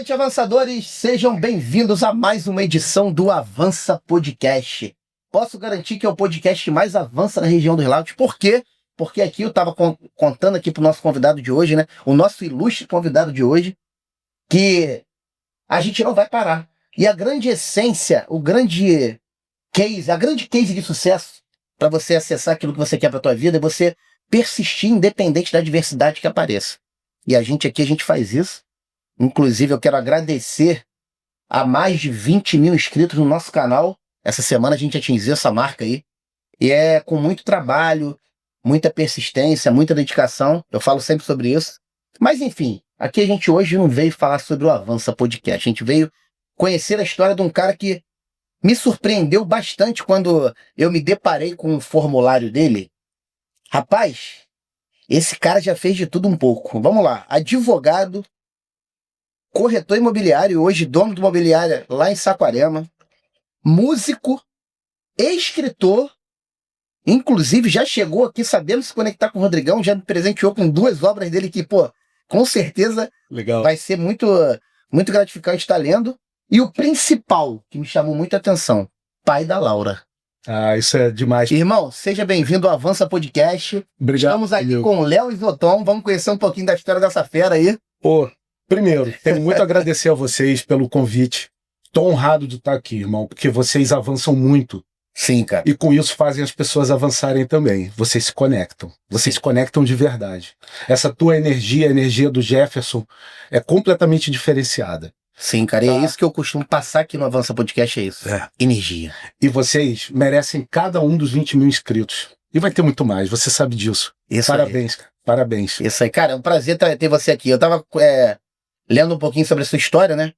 noite, avançadores! Sejam bem-vindos a mais uma edição do Avança Podcast. Posso garantir que é o podcast mais avança na região dos lagos. Por quê? Porque aqui eu estava contando aqui para o nosso convidado de hoje, né? O nosso ilustre convidado de hoje, que a gente não vai parar. E a grande essência, o grande case, a grande case de sucesso para você acessar aquilo que você quer para a tua vida é você persistir independente da adversidade que apareça. E a gente faz isso. Inclusive, eu quero agradecer a mais de 20 mil inscritos no nosso canal. Essa semana a gente atingiu essa marca aí. E é com muito trabalho, muita persistência, muita dedicação. Eu falo sempre sobre isso. Mas, enfim, aqui a gente hoje não veio falar sobre o Avança Podcast. A gente veio conhecer a história de um cara que me surpreendeu bastante quando eu me deparei com o formulário dele. Rapaz, esse cara já fez de tudo um pouco. Vamos lá. Advogado, corretor imobiliário, hoje dono de imobiliária lá em Saquarema, músico, escritor, inclusive já chegou aqui sabendo se conectar com o Rodrigão, já me presenteou com 2 obras dele que, pô, com certeza legal. Vai ser muito, muito gratificante estar lendo. E o principal, que me chamou muita atenção, pai da Laura. Ah, isso é demais. Irmão, seja bem-vindo ao Avança Podcast. Obrigado. Estamos aqui com o Léo Isoton, vamos conhecer um pouquinho da história dessa fera aí. Pô, primeiro, tenho muito a agradecer a vocês pelo convite. Estou honrado de estar aqui, irmão, porque vocês avançam muito. Sim, cara. E com isso fazem as pessoas avançarem também. Vocês se conectam. Vocês se conectam de verdade. Essa tua energia, a energia do Jefferson, é completamente diferenciada. Sim, cara, e é isso que eu costumo passar aqui no Avança Podcast, é isso. Energia. E vocês merecem cada um dos 20 mil inscritos. E vai ter muito mais, você sabe disso. Isso parabéns, cara. Parabéns. Isso aí, cara, é um prazer ter você aqui. Eu tava lendo um pouquinho sobre a sua história, né?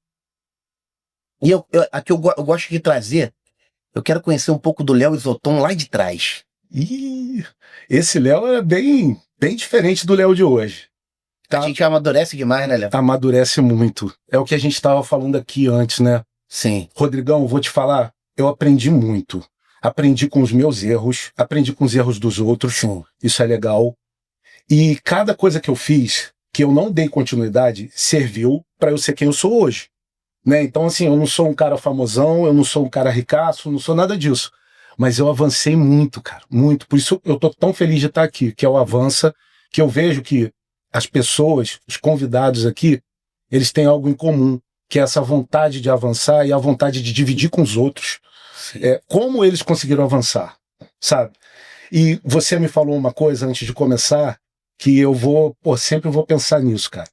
E aqui eu gosto de trazer, eu quero conhecer um pouco do Léo Isoton lá de trás. Ih, esse Léo é bem diferente do Léo de hoje. A gente amadurece demais, né, Léo? Amadurece muito. É o que a gente estava falando aqui antes, né? Sim. Rodrigão, vou te falar, eu aprendi muito. Aprendi com os meus erros, aprendi com os erros dos outros. Sim. Isso é legal. E cada coisa que eu fiz, que eu não dei continuidade, serviu para eu ser quem eu sou hoje. Né? Então, assim, eu não sou um cara famosão, eu não sou um cara ricaço, não sou nada disso. Mas eu avancei muito, cara, muito. Por isso eu tô tão feliz de estar aqui, que é o Avança, que eu vejo que as pessoas, os convidados aqui, eles têm algo em comum, que é essa vontade de avançar e a vontade de dividir com os outros como eles conseguiram avançar, sabe? E você me falou uma coisa antes de começar, que eu sempre vou pensar nisso, cara,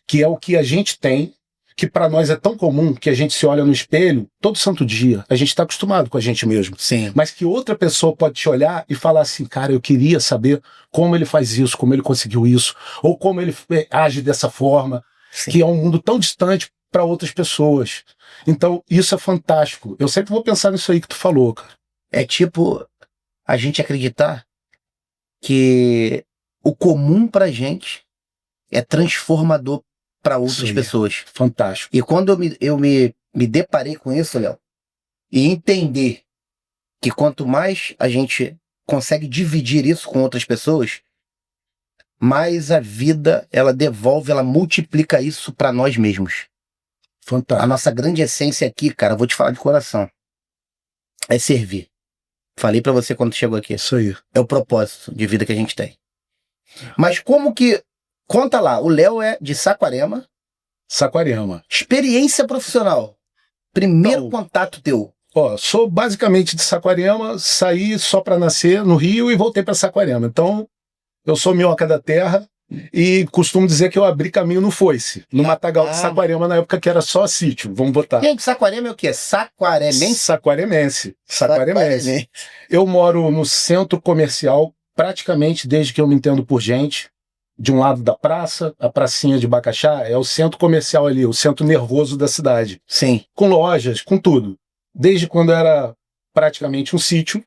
que é o que a gente tem, que para nós é tão comum, que a gente se olha no espelho todo santo dia, a gente está acostumado com a gente mesmo. Sim. Mas que outra pessoa pode te olhar e falar assim, cara, eu queria saber como ele faz isso, como ele conseguiu isso, ou como ele age dessa forma. Sim. Que é um mundo tão distante para outras pessoas. Então, isso é fantástico. Eu sempre vou pensar nisso aí que tu falou, cara. É tipo a gente acreditar que o comum pra gente é transformador para outras pessoas. Fantástico. E quando eu me deparei com isso, Léo, e entender que quanto mais a gente consegue dividir isso com outras pessoas, mais a vida, ela devolve, ela multiplica isso para nós mesmos. Fantástico. A nossa grande essência aqui, cara, eu vou te falar de coração, é servir. Falei para você quando chegou aqui. Isso aí. É o propósito de vida que a gente tem. Mas como que... Conta lá, o Léo é de Saquarema. Saquarema. Experiência profissional. Primeiro contato teu. Ó, sou basicamente de Saquarema, saí só para nascer no Rio e voltei para Saquarema. Então, eu sou minhoca da terra e costumo dizer que eu abri caminho no foice, no Matagal de Saquarema, na época que era só sítio, vamos botar. Gente, Saquarema é o quê? Saquaremense? Saquaremense. Eu moro no centro comercial praticamente desde que eu me entendo por gente. De um lado da praça, a pracinha de Bacaxá, é o centro comercial ali, o centro nervoso da cidade. Sim. Com lojas, com tudo. Desde quando era praticamente um sítio,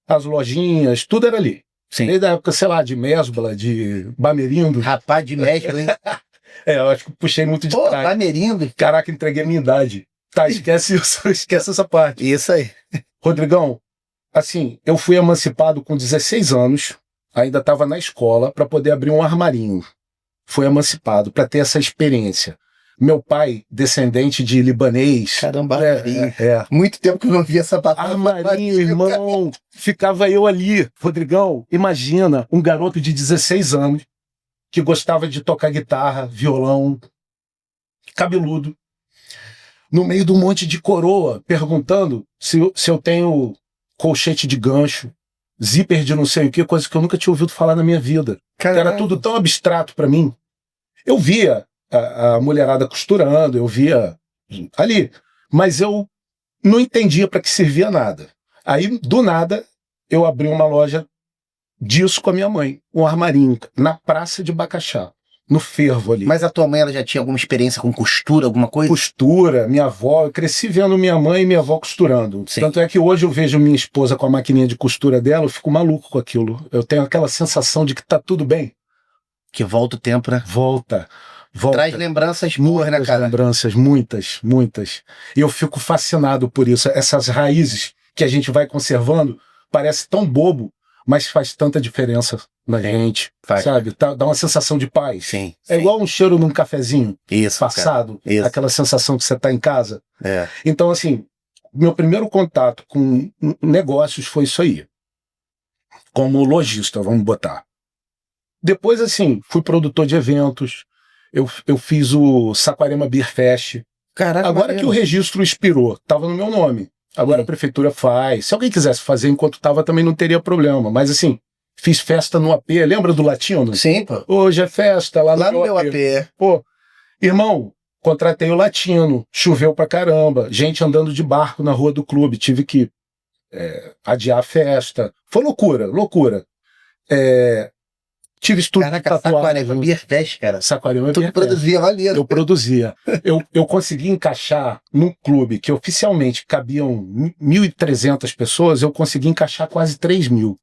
as lojinhas, tudo era ali. Sim. Desde a época, sei lá, de Mesbla, de Bamerindo. Rapaz, de Mesbla, hein? Eu acho que puxei muito de trás. Bamerindo. Caraca, entreguei a minha idade. Tá, esquece isso, esquece essa parte. Isso aí. Rodrigão, assim, eu fui emancipado com 16 anos, ainda estava na escola, para poder abrir um armarinho. Fui emancipado, para ter essa experiência. Meu pai, descendente de libanês. Caramba, Armarinho. É. Muito tempo que eu não vi essa palavra. Armarinho, irmão. Ficava eu ali. Rodrigão, imagina um garoto de 16 anos que gostava de tocar guitarra, violão, cabeludo, no meio de um monte de coroa, perguntando se eu tenho colchete de gancho, zíper de não sei o que, coisa que eu nunca tinha ouvido falar na minha vida. Era tudo tão abstrato pra mim. Eu via a mulherada costurando, eu via ali, mas eu não entendia para que servia nada. Aí, do nada, eu abri uma loja disso com a minha mãe, um armarinho, na Praça de Bacaxá, no fervo ali. Mas a tua mãe, ela já tinha alguma experiência com costura, alguma coisa? Costura, minha avó, eu cresci vendo minha mãe e minha avó costurando. Sim. Tanto é que hoje eu vejo minha esposa com a maquininha de costura dela, eu fico maluco com aquilo. Eu tenho aquela sensação de que tá tudo bem. Que volta o tempo, né? Volta. Traz lembranças boas, né, cara? Lembranças, muitas. E eu fico fascinado por isso. Essas raízes que a gente vai conservando, parece tão bobo, mas faz tanta diferença na gente, sabe? Dá uma sensação de paz. Sim. É igual um cheiro num cafezinho passado, isso. Aquela sensação que você tá em casa. É. Então, assim, meu primeiro contato com negócios foi isso aí. Como lojista, vamos botar. Depois, assim, fui produtor de eventos, eu fiz o Saquarema Beer Fest. Caraca, agora que o registro expirou, estava no meu nome. Agora a prefeitura faz. Se alguém quisesse fazer enquanto estava, também não teria problema. Mas assim, fiz festa no AP. Lembra do Latino? Sim, pô. Hoje é festa lá no meu AP. Pô, irmão, contratei o Latino. Choveu pra caramba. Gente andando de barco na rua do clube. Tive que adiar a festa. Foi loucura. Tive estudo de tatuagem. Saquarema Beer Fest, cara. Saquarema Beer Fest. Tu produzia maneiro. Eu produzia. eu consegui encaixar num clube que oficialmente cabiam 1.300 pessoas, eu consegui encaixar quase 3.000.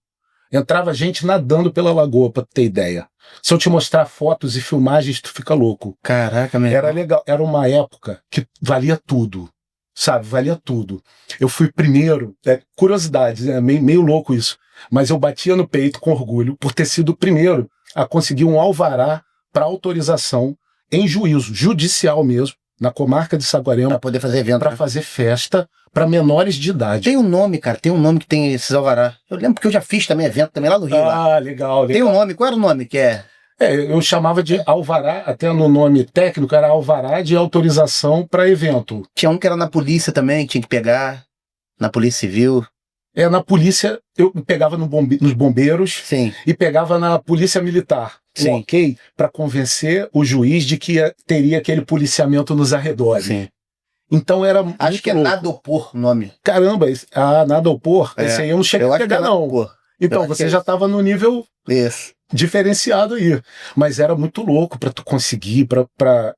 Entrava gente nadando pela lagoa, pra ter ideia. Se eu te mostrar fotos e filmagens, tu fica louco. Caraca, mesmo. Era legal. Era uma época que valia tudo. Sabe? Valia tudo. Eu fui primeiro. Curiosidade, né? Meio louco isso. Mas eu batia no peito com orgulho por ter sido o primeiro a conseguir um alvará para autorização em juízo, judicial mesmo, na comarca de Saquarema. Para poder fazer evento. Para fazer festa para menores de idade. Tem um nome, cara, tem um nome que tem esses alvará. Eu lembro porque eu já fiz também evento também lá no Rio. Legal. Tem um nome, qual era o nome que é? Eu chamava de alvará, até no nome técnico era alvará de autorização para evento. Tinha um que era na polícia também, que tinha que pegar, na Polícia Civil. Na polícia, eu pegava nos bombeiros. Sim. E pegava na polícia militar. Sim. Ok? Para convencer o juiz de que teria aquele policiamento nos arredores. Sim. Então era. Acho que é Nadopor o nome. Caramba, Nadopor, esse aí eu não cheguei a pegar, não. Então, você já estava no nível diferenciado aí. Mas era muito louco para tu conseguir,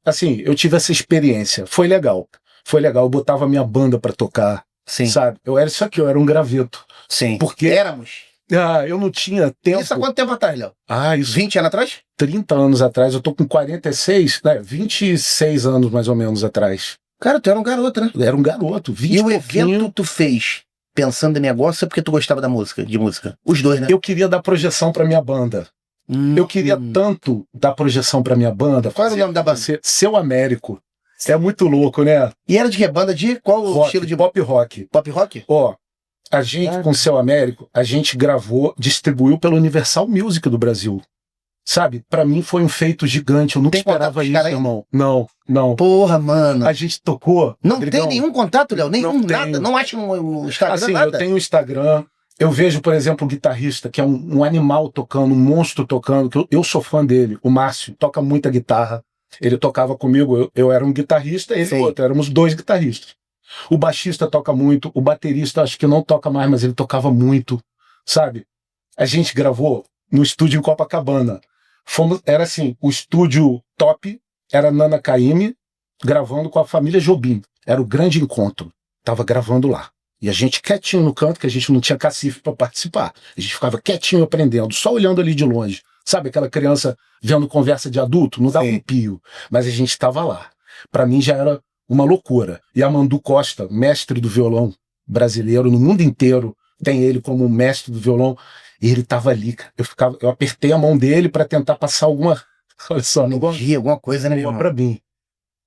assim, eu tive essa experiência. Foi legal. Eu botava minha banda para tocar. Sim. Sabe? Eu era isso aqui, eu era um graveto. Sim. Porque éramos. Eu não tinha tempo. Isso há quanto tempo atrás, Léo? Isso. 20 anos atrás? 30 anos atrás. Eu tô com 46, 26 anos mais ou menos atrás. Cara, tu era um garoto, né? Eu era um garoto. 20 e o evento tu fez pensando em negócio ou porque tu gostava de música? Os dois, né? Eu queria dar projeção pra minha banda. Eu queria tanto dar projeção pra minha banda. Qual era o nome da banda? Seu Américo. É muito louco, né? E era de que banda? De qual rock, estilo de pop rock? Pop rock? A gente, com o Seu Américo, a gente gravou, distribuiu pela Universal Music do Brasil. Sabe? Pra mim foi um feito gigante. Eu nunca esperava isso, irmão. Não. Porra, mano. A gente tocou. Não tem nenhum contato, Léo? Nenhum, nada? Não acha no Instagram, assim, nada? Eu tenho um Instagram. Eu vejo, por exemplo, um guitarrista que é um animal tocando, um monstro tocando, que eu sou fã dele. O Márcio toca muita guitarra. Ele tocava comigo, eu era um guitarrista, ele outro, éramos dois guitarristas. O baixista toca muito, o baterista acho que não toca mais, mas ele tocava muito, sabe? A gente gravou no estúdio em Copacabana. Era assim, o estúdio top era Nana Caymmi gravando com a família Jobim. Era o grande encontro. Tava gravando lá. E a gente quietinho no canto, que a gente não tinha cacife para participar. A gente ficava quietinho aprendendo, só olhando ali de longe. Sabe aquela criança vendo conversa de adulto? Não dava um pio. Mas a gente estava lá. Para mim já era uma loucura. E Amandu Costa, mestre do violão brasileiro no mundo inteiro, tem ele como mestre do violão. E ele estava ali. Eu apertei a mão dele para tentar passar alguma... Olha só, alguma coisa, né, meu irmão? Para mim.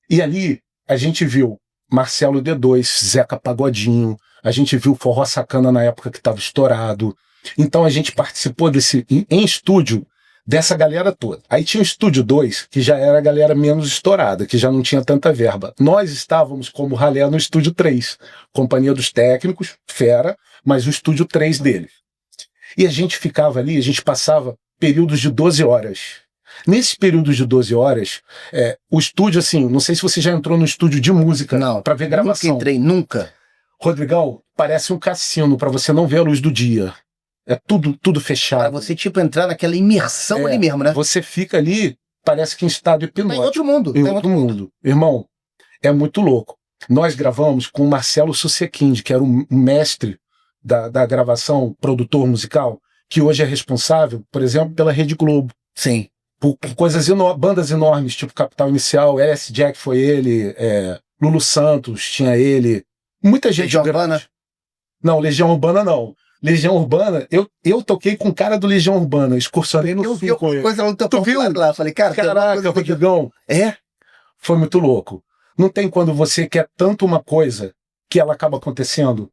E ali a gente viu Marcelo D2, Zeca Pagodinho, a gente viu Forró Sacana na época que estava estourado. Então a gente participou em estúdio dessa galera toda. Aí tinha o Estúdio 2, que já era a galera menos estourada, que já não tinha tanta verba. Nós estávamos como ralé no Estúdio 3, Companhia dos Técnicos, fera, mas o Estúdio 3 dele. E a gente ficava ali, a gente passava períodos de 12 horas. Nesses períodos de 12 horas, o estúdio, assim, não sei se você já entrou no estúdio de música para ver gravação. Nunca entrei, nunca. Rodrigão, parece um cassino para você não ver a luz do dia. É tudo fechado. Pra você, tipo, entrar naquela imersão ali mesmo, né? Você fica ali, parece que em estado hipnótico. Tá em outro mundo. Em outro mundo. Irmão, é muito louco. Nós gravamos com o Marcelo Susequinde, que era o mestre da gravação, produtor musical, que hoje é responsável, por exemplo, pela Rede Globo. Sim. Por coisas bandas enormes, tipo Capital Inicial, LS Jack foi ele, Lulu Santos tinha ele, muita gente. Legião Urbana? Não, Legião Urbana não. Legião Urbana, eu toquei com o cara do Legião Urbana, excursionei no sul com ele. Coisa lá no teu Tu viu? lá, falei, cara, caraca, Rodrigão. Foi muito louco. Não tem quando você quer tanto uma coisa que ela acaba acontecendo.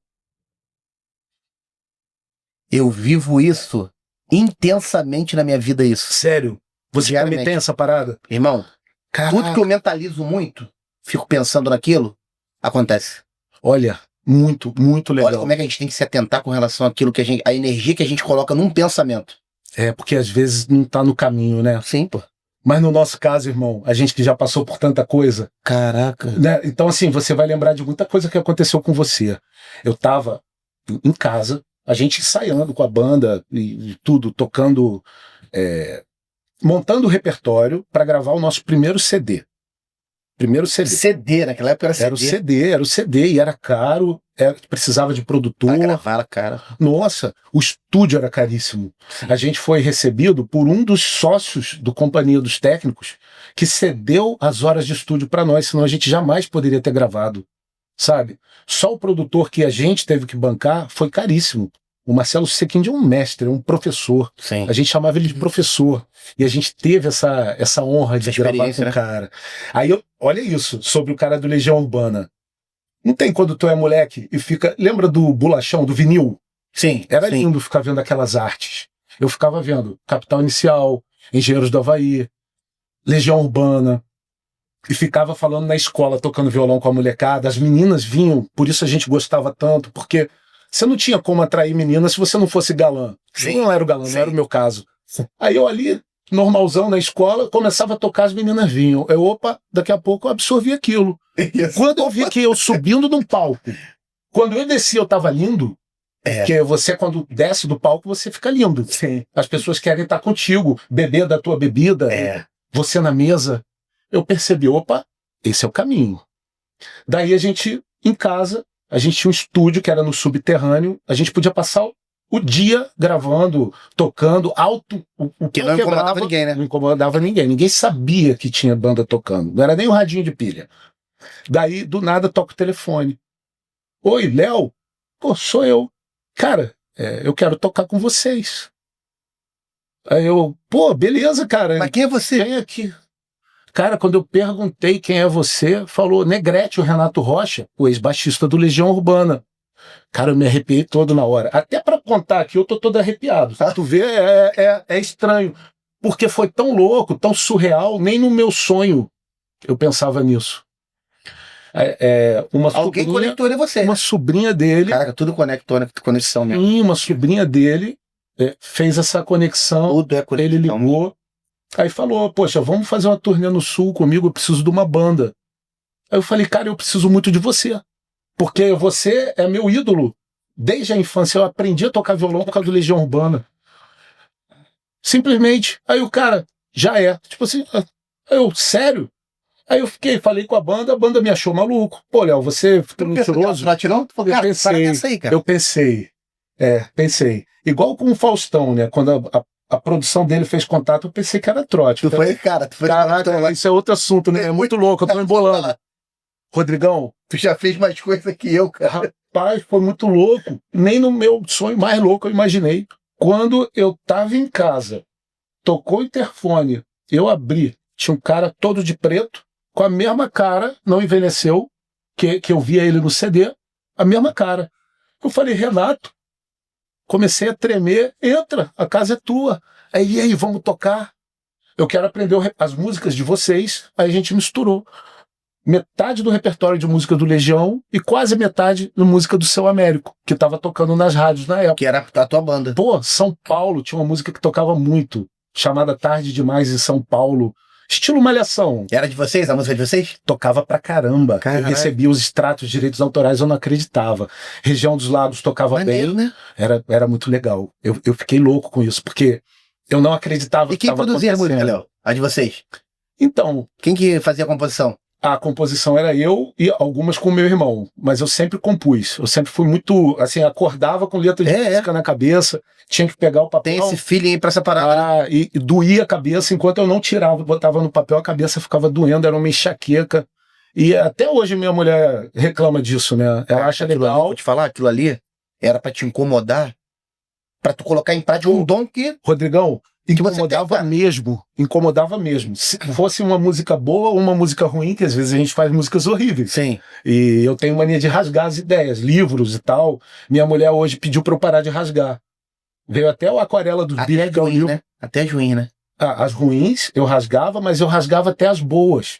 Eu vivo isso intensamente na minha vida, isso. Sério? Você também tem essa parada? Irmão, caraca, tudo que eu mentalizo muito, fico pensando naquilo, acontece. Olha, muito legal. Olha como é que a gente tem que se atentar com relação àquilo que a energia que a gente coloca num pensamento. Porque às vezes não tá no caminho, né? Sim, pô. Mas no nosso caso, irmão, a gente que já passou por tanta coisa. Caraca. Né? Então, assim, você vai lembrar de muita coisa que aconteceu com você. Eu tava em casa, a gente ensaiando com a banda e tudo, tocando, montando o repertório para gravar o nosso primeiro CD. CD, naquela época era CD. Era o CD e era caro, precisava de produtor. Pra gravar, cara. Nossa, o estúdio era caríssimo. A gente foi recebido por um dos sócios do Companhia dos Técnicos que cedeu as horas de estúdio para nós, senão a gente jamais poderia ter gravado, sabe? Só o produtor que a gente teve que bancar foi caríssimo. O Marcelo Susequinde é um mestre, é um professor. Sim. A gente chamava ele de professor. E a gente teve essa honra de gravar com o cara. Aí, olha isso, sobre o cara do Legião Urbana. Não tem quando tu é moleque e fica... Lembra do bolachão, do vinil? Sim. Era lindo ficar vendo aquelas artes. Eu ficava vendo Capital Inicial, Engenheiros do Havaí, Legião Urbana. E ficava falando na escola, tocando violão com a molecada. As meninas vinham, por isso a gente gostava tanto, porque... Você não tinha como atrair meninas se você não fosse galã. Sim. Eu não era o galã, não era o meu caso. Sim. Aí eu ali, normalzão na escola, começava a tocar, as meninas vinham. Daqui a pouco eu absorvi aquilo. Quando eu vi que eu subindo num palco, quando eu desci eu tava lindo, porque você quando desce do palco você fica lindo. Sim. As pessoas querem estar contigo, beber da tua bebida, você na mesa. Eu percebi, esse é o caminho. Daí a gente, em casa, a gente tinha um estúdio que era no subterrâneo, a gente podia passar o dia gravando, tocando, alto. O que não incomodava ninguém, né? Não incomodava ninguém. Ninguém sabia que tinha banda tocando. Não era nem o radinho de pilha. Daí, do nada, toca o telefone. Oi, Léo? Pô, sou eu. Cara, eu quero tocar com vocês. Aí eu, beleza, cara. Mas quem é você? Vem aqui. Cara, quando eu perguntei quem é você, falou Negrete, o Renato Rocha, o ex-baixista do Legião Urbana. Cara, eu me arrepiei todo na hora. Até pra contar aqui, eu tô todo arrepiado. Tu vê, é estranho. Porque foi tão louco, tão surreal, nem no meu sonho eu pensava nisso. Alguém conectou ele a você. Uma sobrinha dele... Caraca, tudo conectou, né? Conexão mesmo. Sim, uma sobrinha dele fez essa conexão. Tudo é conexão. Ele ligou. Aí falou, poxa, vamos fazer uma turnê no Sul comigo, eu preciso de uma banda. Aí eu falei, cara, eu preciso muito de você. Porque você é meu ídolo. Desde a infância eu aprendi a tocar violão por causa do Legião Urbana. Simplesmente. Aí o cara, já é. Tipo assim, sério? Aí eu falei com a banda me achou maluco. Pô, Léo, você fica mentiroso. Eu pensei. Igual com o Faustão, né? Quando a produção dele fez contato, eu pensei que era trote. Caraca, isso é outro assunto, né? É muito louco, eu tô embolando. Rodrigão, tu já fez mais coisa que eu, cara. Rapaz, foi muito louco. Nem no meu sonho mais louco eu imaginei. Quando eu tava em casa, tocou o interfone, eu abri, tinha um cara todo de preto, com a mesma cara, não envelheceu, que eu via ele no CD, a mesma cara. Eu falei, Renato, comecei a tremer, entra, a casa é tua. Aí, e aí, vamos tocar? Eu quero aprender as músicas de vocês. Aí a gente misturou metade do repertório de música do Legião e quase metade da música do Seu Américo, que estava tocando nas rádios na época. Que era a tua banda. Pô, São Paulo tinha uma música que tocava muito, chamada Tarde Demais em São Paulo. Estilo Malhação. Era de vocês? A música de vocês? Tocava pra caramba. Caralho. Eu recebia os extratos de direitos autorais, eu não acreditava. Região dos Lagos tocava Maneiro, bem. né? Era muito legal. Eu fiquei louco com isso, porque eu não acreditava E que quem estava produzia a música, acontecendo. Léo? A de vocês? Então, Quem que fazia a composição? a composição era eu e algumas com meu irmão, mas eu sempre compus. Eu sempre fui muito, assim, acordava com letra de música na cabeça, tinha que pegar o papel. Tem esse feeling aí pra essa parada. E doía a cabeça, enquanto eu não tirava, botava no papel, a cabeça ficava doendo, era uma enxaqueca. E até hoje minha mulher reclama disso, né? Ela acha Aquilo ali, legal. vou te falar, aquilo ali era pra te incomodar, pra tu colocar em prática um dom que Rodrigão, você incomodava tem, cara. mesmo. Incomodava mesmo. Se fosse uma música boa ou uma música ruim, que às vezes a gente faz músicas horríveis. Sim. E eu tenho mania de rasgar as ideias, livros e tal. Minha mulher hoje pediu pra eu parar de rasgar. Veio até o Aquarela dos Até Bichos, que é o ruim, livro. né? Até ruim, né? As ruins eu rasgava, mas eu rasgava até as boas.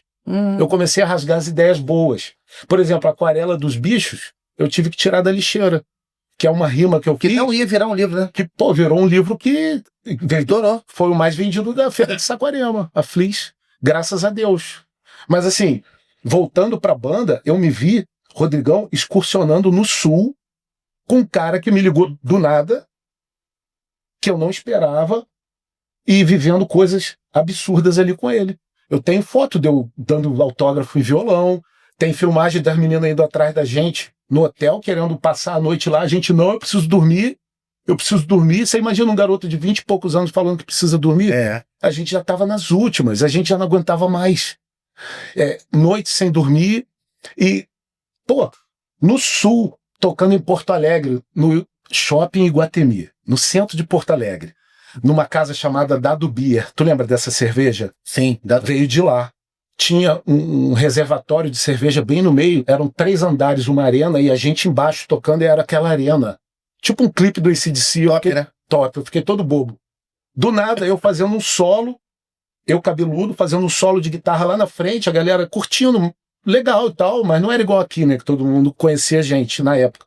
Eu comecei a rasgar as ideias boas. Por exemplo, a Aquarela dos Bichos, eu tive que tirar da lixeira. Que é uma rima que eu Que fiz. não ia virar um livro, né? Que, pô, virou um livro que Estourou. foi o mais vendido da Feira de Saquarema, a Flis. Graças a Deus. Mas assim, voltando pra banda, eu me vi, Rodrigão, excursionando no Sul com um cara que me ligou do nada, que eu não esperava, e vivendo coisas absurdas ali com ele. Eu tenho foto de eu dando autógrafo em violão, tem filmagem das meninas indo atrás da gente no hotel, querendo passar a noite lá. A gente, não, eu preciso dormir. Você imagina um garoto de 20 e poucos anos falando que precisa dormir? É. A gente já estava nas últimas, a gente já não aguentava mais. Noite sem dormir e, pô, no Sul, tocando em Porto Alegre, no Shopping Iguatemi, no centro de Porto Alegre, numa casa chamada Dado Beer. Tu lembra dessa cerveja? Sim. Veio de lá. Tinha um reservatório de cerveja bem no meio, eram 3 andares, uma arena, e a gente embaixo tocando, e era aquela arena. Tipo um clipe do AC/DC. Top, né? Top, eu fiquei todo bobo. Do nada, eu fazendo um solo, eu cabeludo, fazendo um solo de guitarra lá na frente, a galera curtindo, legal e tal, mas não era igual aqui, né, que todo mundo conhecia a gente na época.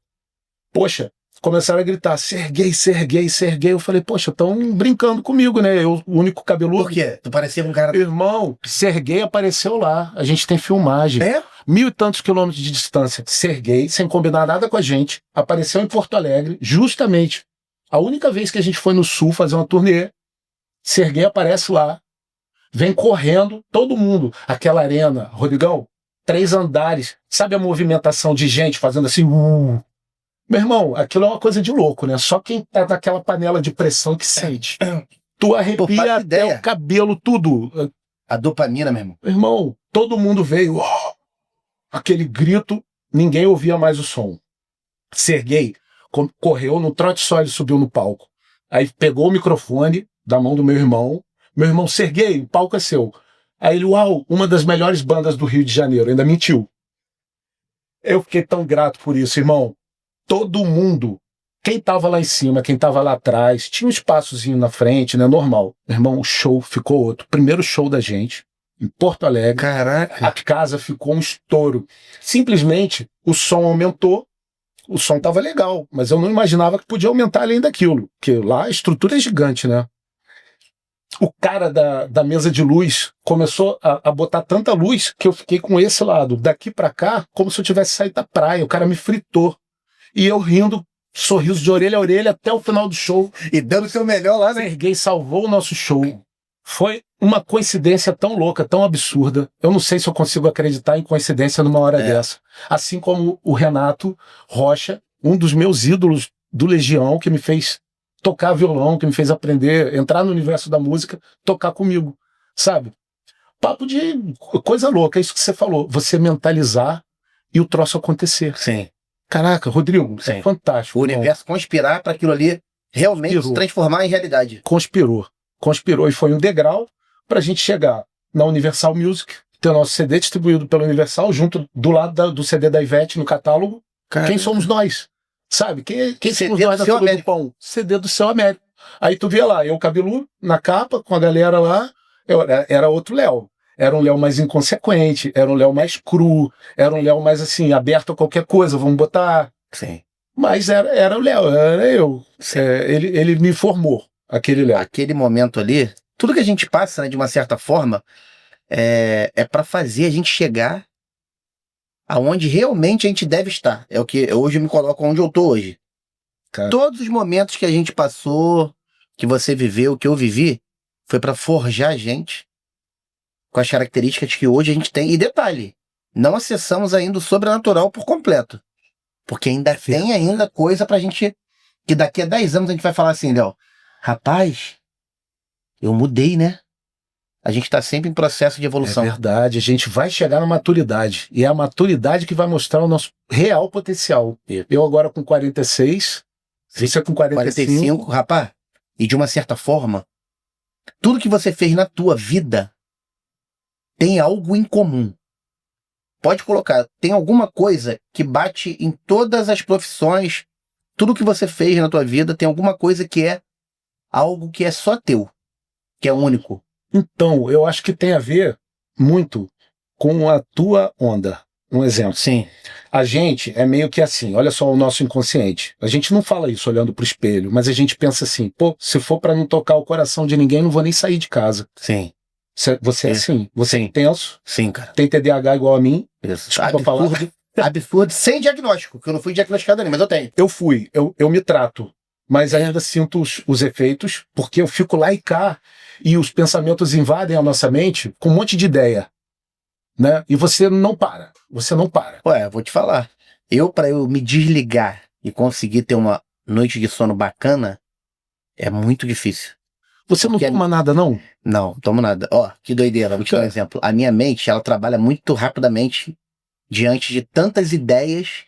Poxa, começaram a gritar, Serguei, Serguei, Serguei. Eu falei, poxa, estão brincando comigo, né? Eu, o único cabeludo. Por quê? Tu parecia um cara... Irmão, Serguei apareceu lá. A gente tem filmagem. 1000 e tantos quilômetros de distância. Serguei, sem combinar nada com a gente, apareceu em Porto Alegre, justamente a única vez que a gente foi no Sul fazer uma turnê. Serguei aparece lá, vem correndo, todo mundo. Aquela arena, Rodrigão, 3 andares. Sabe a movimentação de gente fazendo assim... Meu irmão, aquilo é uma coisa de louco, né? Só quem tá naquela panela de pressão que sente. Tu arrepia até o cabelo, tudo. A dopamina, meu irmão. Irmão, todo mundo veio. Aquele grito, ninguém ouvia mais o som. Serguei correu no trote só, ele subiu no palco. Aí pegou o microfone da mão do meu irmão. Meu irmão, Serguei, o palco é seu. Aí ele, uau, uma das melhores bandas do Rio de Janeiro. Ainda mentiu. Eu fiquei tão grato por isso, irmão. Todo mundo, quem tava lá em cima, quem tava lá atrás, tinha um espaçozinho na frente, né, normal. Meu irmão, o show ficou outro. Primeiro show da gente, em Porto Alegre. Caraca. A casa ficou um estouro. Simplesmente, o som aumentou, o som tava legal, mas eu não imaginava que podia aumentar além daquilo, porque lá a estrutura é gigante, né? O cara da mesa de luz começou a botar tanta luz que eu fiquei com esse lado, daqui pra cá, como se eu tivesse saído da praia. O cara me fritou. E eu rindo, sorriso de orelha a orelha até o final do show. E dando o seu melhor lá, né? Serguei salvou o nosso show. Foi uma coincidência tão louca, tão absurda. Eu não sei se eu consigo acreditar em coincidência numa hora dessa. Assim como o Renato Rocha, um dos meus ídolos do Legião, que me fez tocar violão, que me fez aprender, entrar no universo da música, tocar comigo, sabe? Papo de coisa louca, é isso que você falou. Você mentalizar e o troço acontecer. Sim. Caraca, Rodrigo, isso é fantástico. O universo conspirar para aquilo ali realmente se transformar em realidade. Conspirou e foi um degrau para a gente chegar na Universal Music, ter o nosso CD distribuído pela Universal, junto do lado do CD da Ivete no catálogo. Cara, Quem somos nós? Sabe? Quem CD somos nós do na Seu fila do Américo. pão? CD do Seu Américo. Aí tu via lá, eu cabeludo, na capa, com a galera lá, era outro Léo. Era um Léo mais inconsequente, era um Léo mais cru, era um Léo mais assim, aberto a qualquer coisa, vamos botar. Sim. Mas era o Léo, era eu. Ele me formou, aquele Léo. Aquele momento ali, tudo que a gente passa, né, de uma certa forma, é para fazer a gente chegar aonde realmente a gente deve estar. É o que hoje eu me coloco onde eu tô hoje. Cara. Todos os momentos que a gente passou, que você viveu, que eu vivi, foi para forjar a gente com as características que hoje a gente tem. E detalhe, não acessamos ainda o sobrenatural por completo. Porque ainda tem ainda coisa pra gente, que daqui a 10 anos a gente vai falar assim, Léo, rapaz, eu mudei, né? A gente tá sempre em processo de evolução. É verdade, a gente vai chegar na maturidade. E é a maturidade que vai mostrar o nosso real potencial. Eu agora com 46, você com 45. Rapaz, e de uma certa forma, tudo que você fez na tua vida tem algo em comum. Pode colocar, tem alguma coisa que bate em todas as profissões, tudo que você fez na tua vida tem alguma coisa que é algo que é só teu, que é único. Então, eu acho que tem a ver muito com a tua onda. Um exemplo. Sim. A gente é meio que assim, olha só o nosso inconsciente. A gente não fala isso olhando pro espelho, mas a gente pensa assim, pô, se for pra não tocar o coração de ninguém, não vou nem sair de casa. Sim. Você é assim? Você é intenso? Sim, cara. Tem TDAH igual a mim? Isso. Desculpa falar. Absurdo, sem diagnóstico, que eu não fui diagnosticado ali, mas eu tenho. Eu me trato, mas ainda sinto os efeitos, porque eu fico lá e cá, e os pensamentos invadem a nossa mente com um monte de ideia, né? E você não para. Ué, vou te falar. Pra eu me desligar e conseguir ter uma noite de sono bacana, é muito difícil. Você não toma nada, não? Não tomo nada. Ó, que doideira, vou te dar um exemplo. A minha mente, ela trabalha muito rapidamente diante de tantas ideias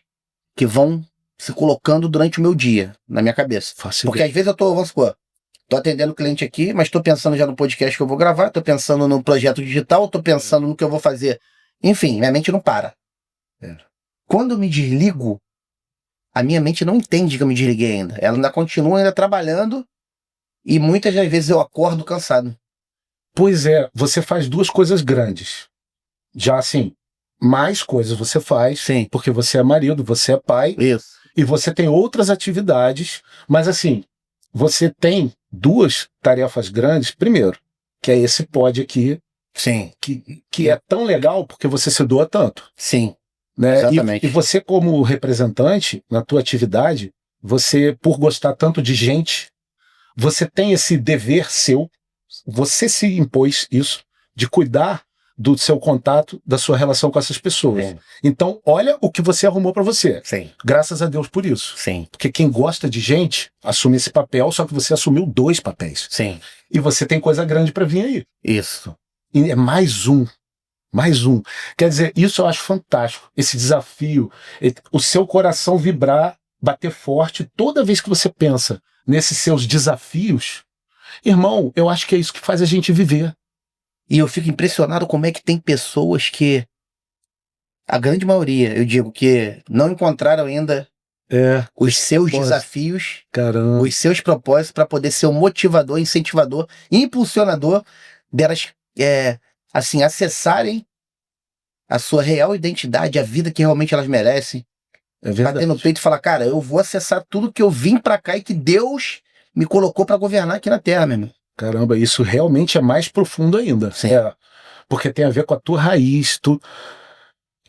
que vão se colocando durante o meu dia, na minha cabeça. Porque às vezes vamos supor, tô atendendo o cliente aqui, mas tô pensando já no podcast que eu vou gravar, tô pensando no projeto digital, tô pensando no que eu vou fazer. Enfim, minha mente não para. Quando eu me desligo, a minha mente não entende que eu me desliguei ainda. Ela ainda continua ainda trabalhando e muitas das vezes eu acordo cansado. Pois é, você faz duas coisas grandes. Já assim, mais coisas você faz, sim, porque você é marido, você é pai. Isso. E você tem outras atividades, mas assim, você tem duas tarefas grandes. Primeiro, que é esse pod aqui, sim, que é tão legal porque você se doa tanto. Sim, né? Exatamente. E você como representante, na tua atividade, você, por gostar tanto de gente, você tem esse dever seu, você se impôs isso, de cuidar do seu contato, da sua relação com essas pessoas. Sim. Então, olha o que você arrumou para você. Sim. Graças a Deus por isso. Sim. Porque quem gosta de gente, assume esse papel, só que você assumiu 2 papéis. Sim. E você tem coisa grande para vir aí. Isso. E é mais um. Mais um. Quer dizer, isso eu acho fantástico. Esse desafio, o seu coração vibrar, bater forte toda vez que você pensa nesses seus desafios. Irmão, eu acho que é isso que faz a gente viver. E eu fico impressionado como é que tem pessoas que, a grande maioria, eu digo que não encontraram ainda os seus desafios, caramba, os seus propósitos para poder ser um motivador, incentivador, impulsionador delas, assim, acessarem a sua real identidade, a vida que realmente elas merecem. É verdade. Bater no peito e falar, cara, eu vou acessar tudo que eu vim pra cá e que Deus me colocou pra governar aqui na Terra, meu irmão. Caramba, isso realmente é mais profundo ainda. Sim. Porque tem a ver com a tua raiz.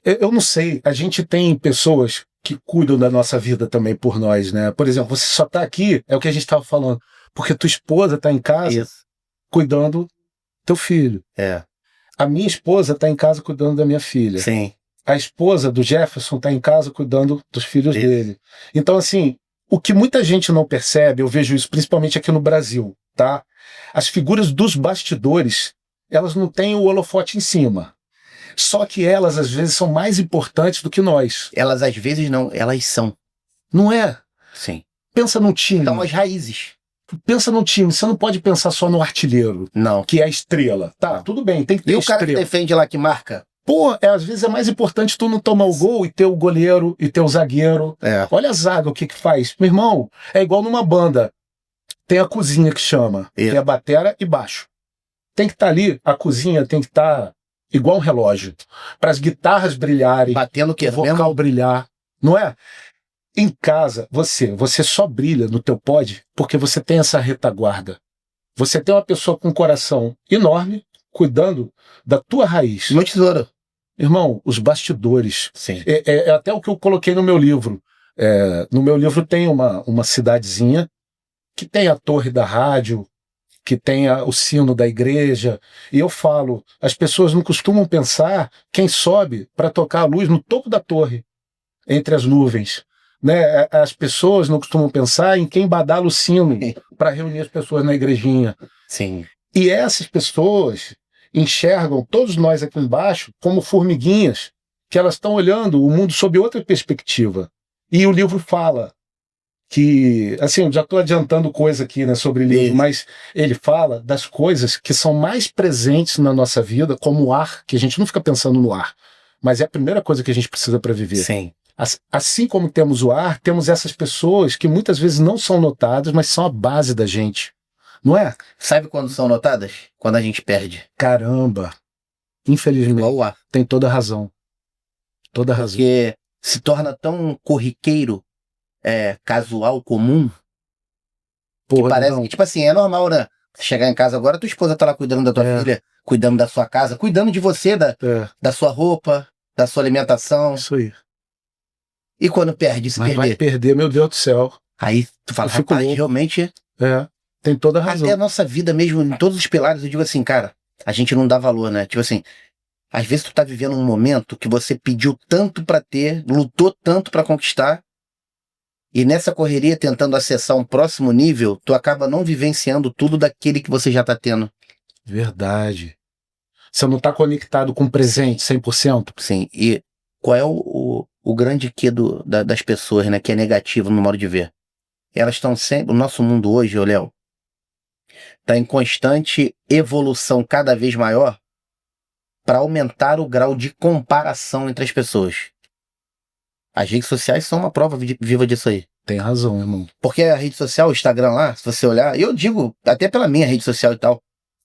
Eu não sei, a gente tem pessoas que cuidam da nossa vida também por nós, né? Por exemplo, você só tá aqui, é o que a gente tava falando, porque tua esposa tá em casa cuidando do teu filho. A minha esposa tá em casa cuidando da minha filha. Sim. A esposa do Jefferson tá em casa cuidando dos filhos dele. Então, assim, o que muita gente não percebe, eu vejo isso principalmente aqui no Brasil, tá? As figuras dos bastidores, elas não têm o holofote em cima. Só que elas, às vezes, são mais importantes do que nós. Elas, às vezes, não. Elas são. Não é? Sim. Pensa num time. São as raízes. Pensa num time, você não pode pensar só no artilheiro, Não. que é a estrela. Tá, tudo bem, tem que ter E o cara que estrela. defende lá, que marca? Pô, às vezes é mais importante tu não tomar o gol e ter o goleiro e ter o zagueiro. É. Olha a zaga, o que que faz. Meu irmão, é igual numa banda. Tem a cozinha que chama, Isso. tem a batera e baixo. Tem que estar ali, a cozinha tem que estar igual um relógio. Para as guitarras brilharem, Batendo o quê? o vocal brilhar. Não é? Em casa, você só brilha no teu pod porque você tem essa retaguarda. Você tem uma pessoa com um coração enorme cuidando da tua raiz. Meu tesouro. Irmão, os bastidores. Sim. É até o que eu coloquei no meu livro. No meu livro tem uma cidadezinha que tem a torre da rádio, que tem o sino da igreja. E eu falo, as pessoas não costumam pensar quem sobe para tocar a luz no topo da torre, entre as nuvens. Né? As pessoas não costumam pensar em quem badala o sino para reunir as pessoas na igrejinha. Sim. E essas pessoas enxergam todos nós aqui embaixo como formiguinhas, que elas estão olhando o mundo sob outra perspectiva. E o livro fala que, assim, eu já estou adiantando coisa aqui, né, sobre o livro, mas ele fala das coisas que são mais presentes na nossa vida, como o ar, que a gente não fica pensando no ar, mas é a primeira coisa que a gente precisa para viver. Sim. Assim como temos o ar, temos essas pessoas que muitas vezes não são notadas, mas são a base da gente. Não é? Sabe quando são notadas? Quando a gente perde. Caramba. Infelizmente. Igual o ar. Tem toda a razão. Toda a razão. Porque se torna tão corriqueiro, casual, comum, Porra, que parece não. que, tipo assim, é normal, né? Você chegar em casa agora, tua esposa tá lá cuidando da tua filha, cuidando da sua casa, cuidando de você, da sua roupa, da sua alimentação. Isso aí. E quando perde, se Mas perder? vai perder, meu Deus do céu. Aí tu fala, Eu fico rapaz, louco. realmente... Tem toda a razão. Até a nossa vida mesmo, em todos os pilares, eu digo assim, cara, a gente não dá valor, né? Tipo assim, às vezes tu tá vivendo um momento que você pediu tanto pra ter, lutou tanto pra conquistar, e nessa correria tentando acessar um próximo nível, tu acaba não vivenciando tudo daquele que você já tá tendo. Verdade. Você não tá conectado com o presente 100%? Sim, e qual é o grande quê das pessoas, né, que é negativo no modo de ver? Elas estão sempre, o nosso mundo hoje, ô Léo, está em constante evolução cada vez maior para aumentar o grau de comparação entre as pessoas. As redes sociais são uma prova viva disso aí. Tem razão, irmão. Porque a rede social, o Instagram lá, se você olhar, eu digo, até pela minha rede social e tal,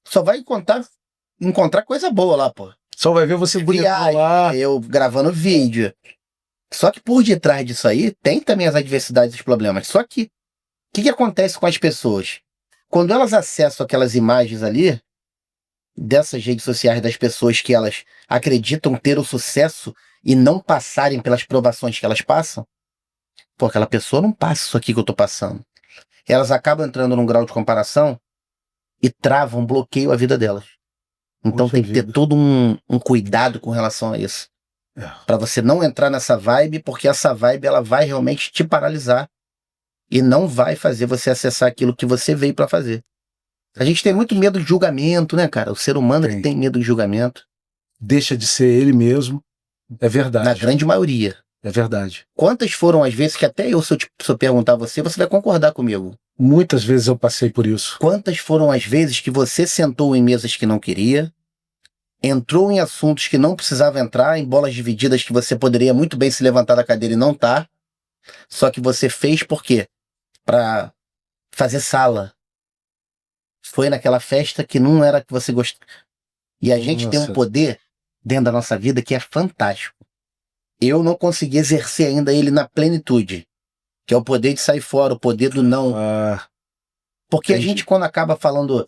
só vai encontrar coisa boa lá, pô. Só vai ver você bonito lá. Eu gravando vídeo. Só que por detrás disso aí, tem também as adversidades e os problemas. Só que, o que acontece com as pessoas? Quando elas acessam aquelas imagens ali, dessas redes sociais das pessoas que elas acreditam ter o sucesso e não passarem pelas provações que elas passam, pô, aquela pessoa não passa isso aqui que eu tô passando. Elas acabam entrando num grau de comparação e travam, bloqueiam a vida delas. Então tem que ter todo um cuidado com relação a isso. Pra você não entrar nessa vibe, porque essa vibe ela vai realmente te paralisar e não vai fazer você acessar aquilo que você veio pra fazer. A gente tem muito medo de julgamento, né, cara? O ser humano que tem medo de julgamento. Deixa de ser ele mesmo. É verdade. Na grande maioria. É verdade. Quantas foram as vezes que até se eu perguntar a você, você vai concordar comigo. Muitas vezes eu passei por isso. Quantas foram as vezes que você sentou em mesas que não queria, entrou em assuntos que não precisava entrar, em bolas divididas que você poderia muito bem se levantar da cadeira e não tá, só que você fez por quê? Pra fazer sala. Foi naquela festa que não era que você gostava. E a gente tem um poder dentro da nossa vida que é fantástico. Eu não consegui exercer ainda ele na plenitude, que é o poder de sair fora, o poder do não. Porque a gente, quando acaba falando...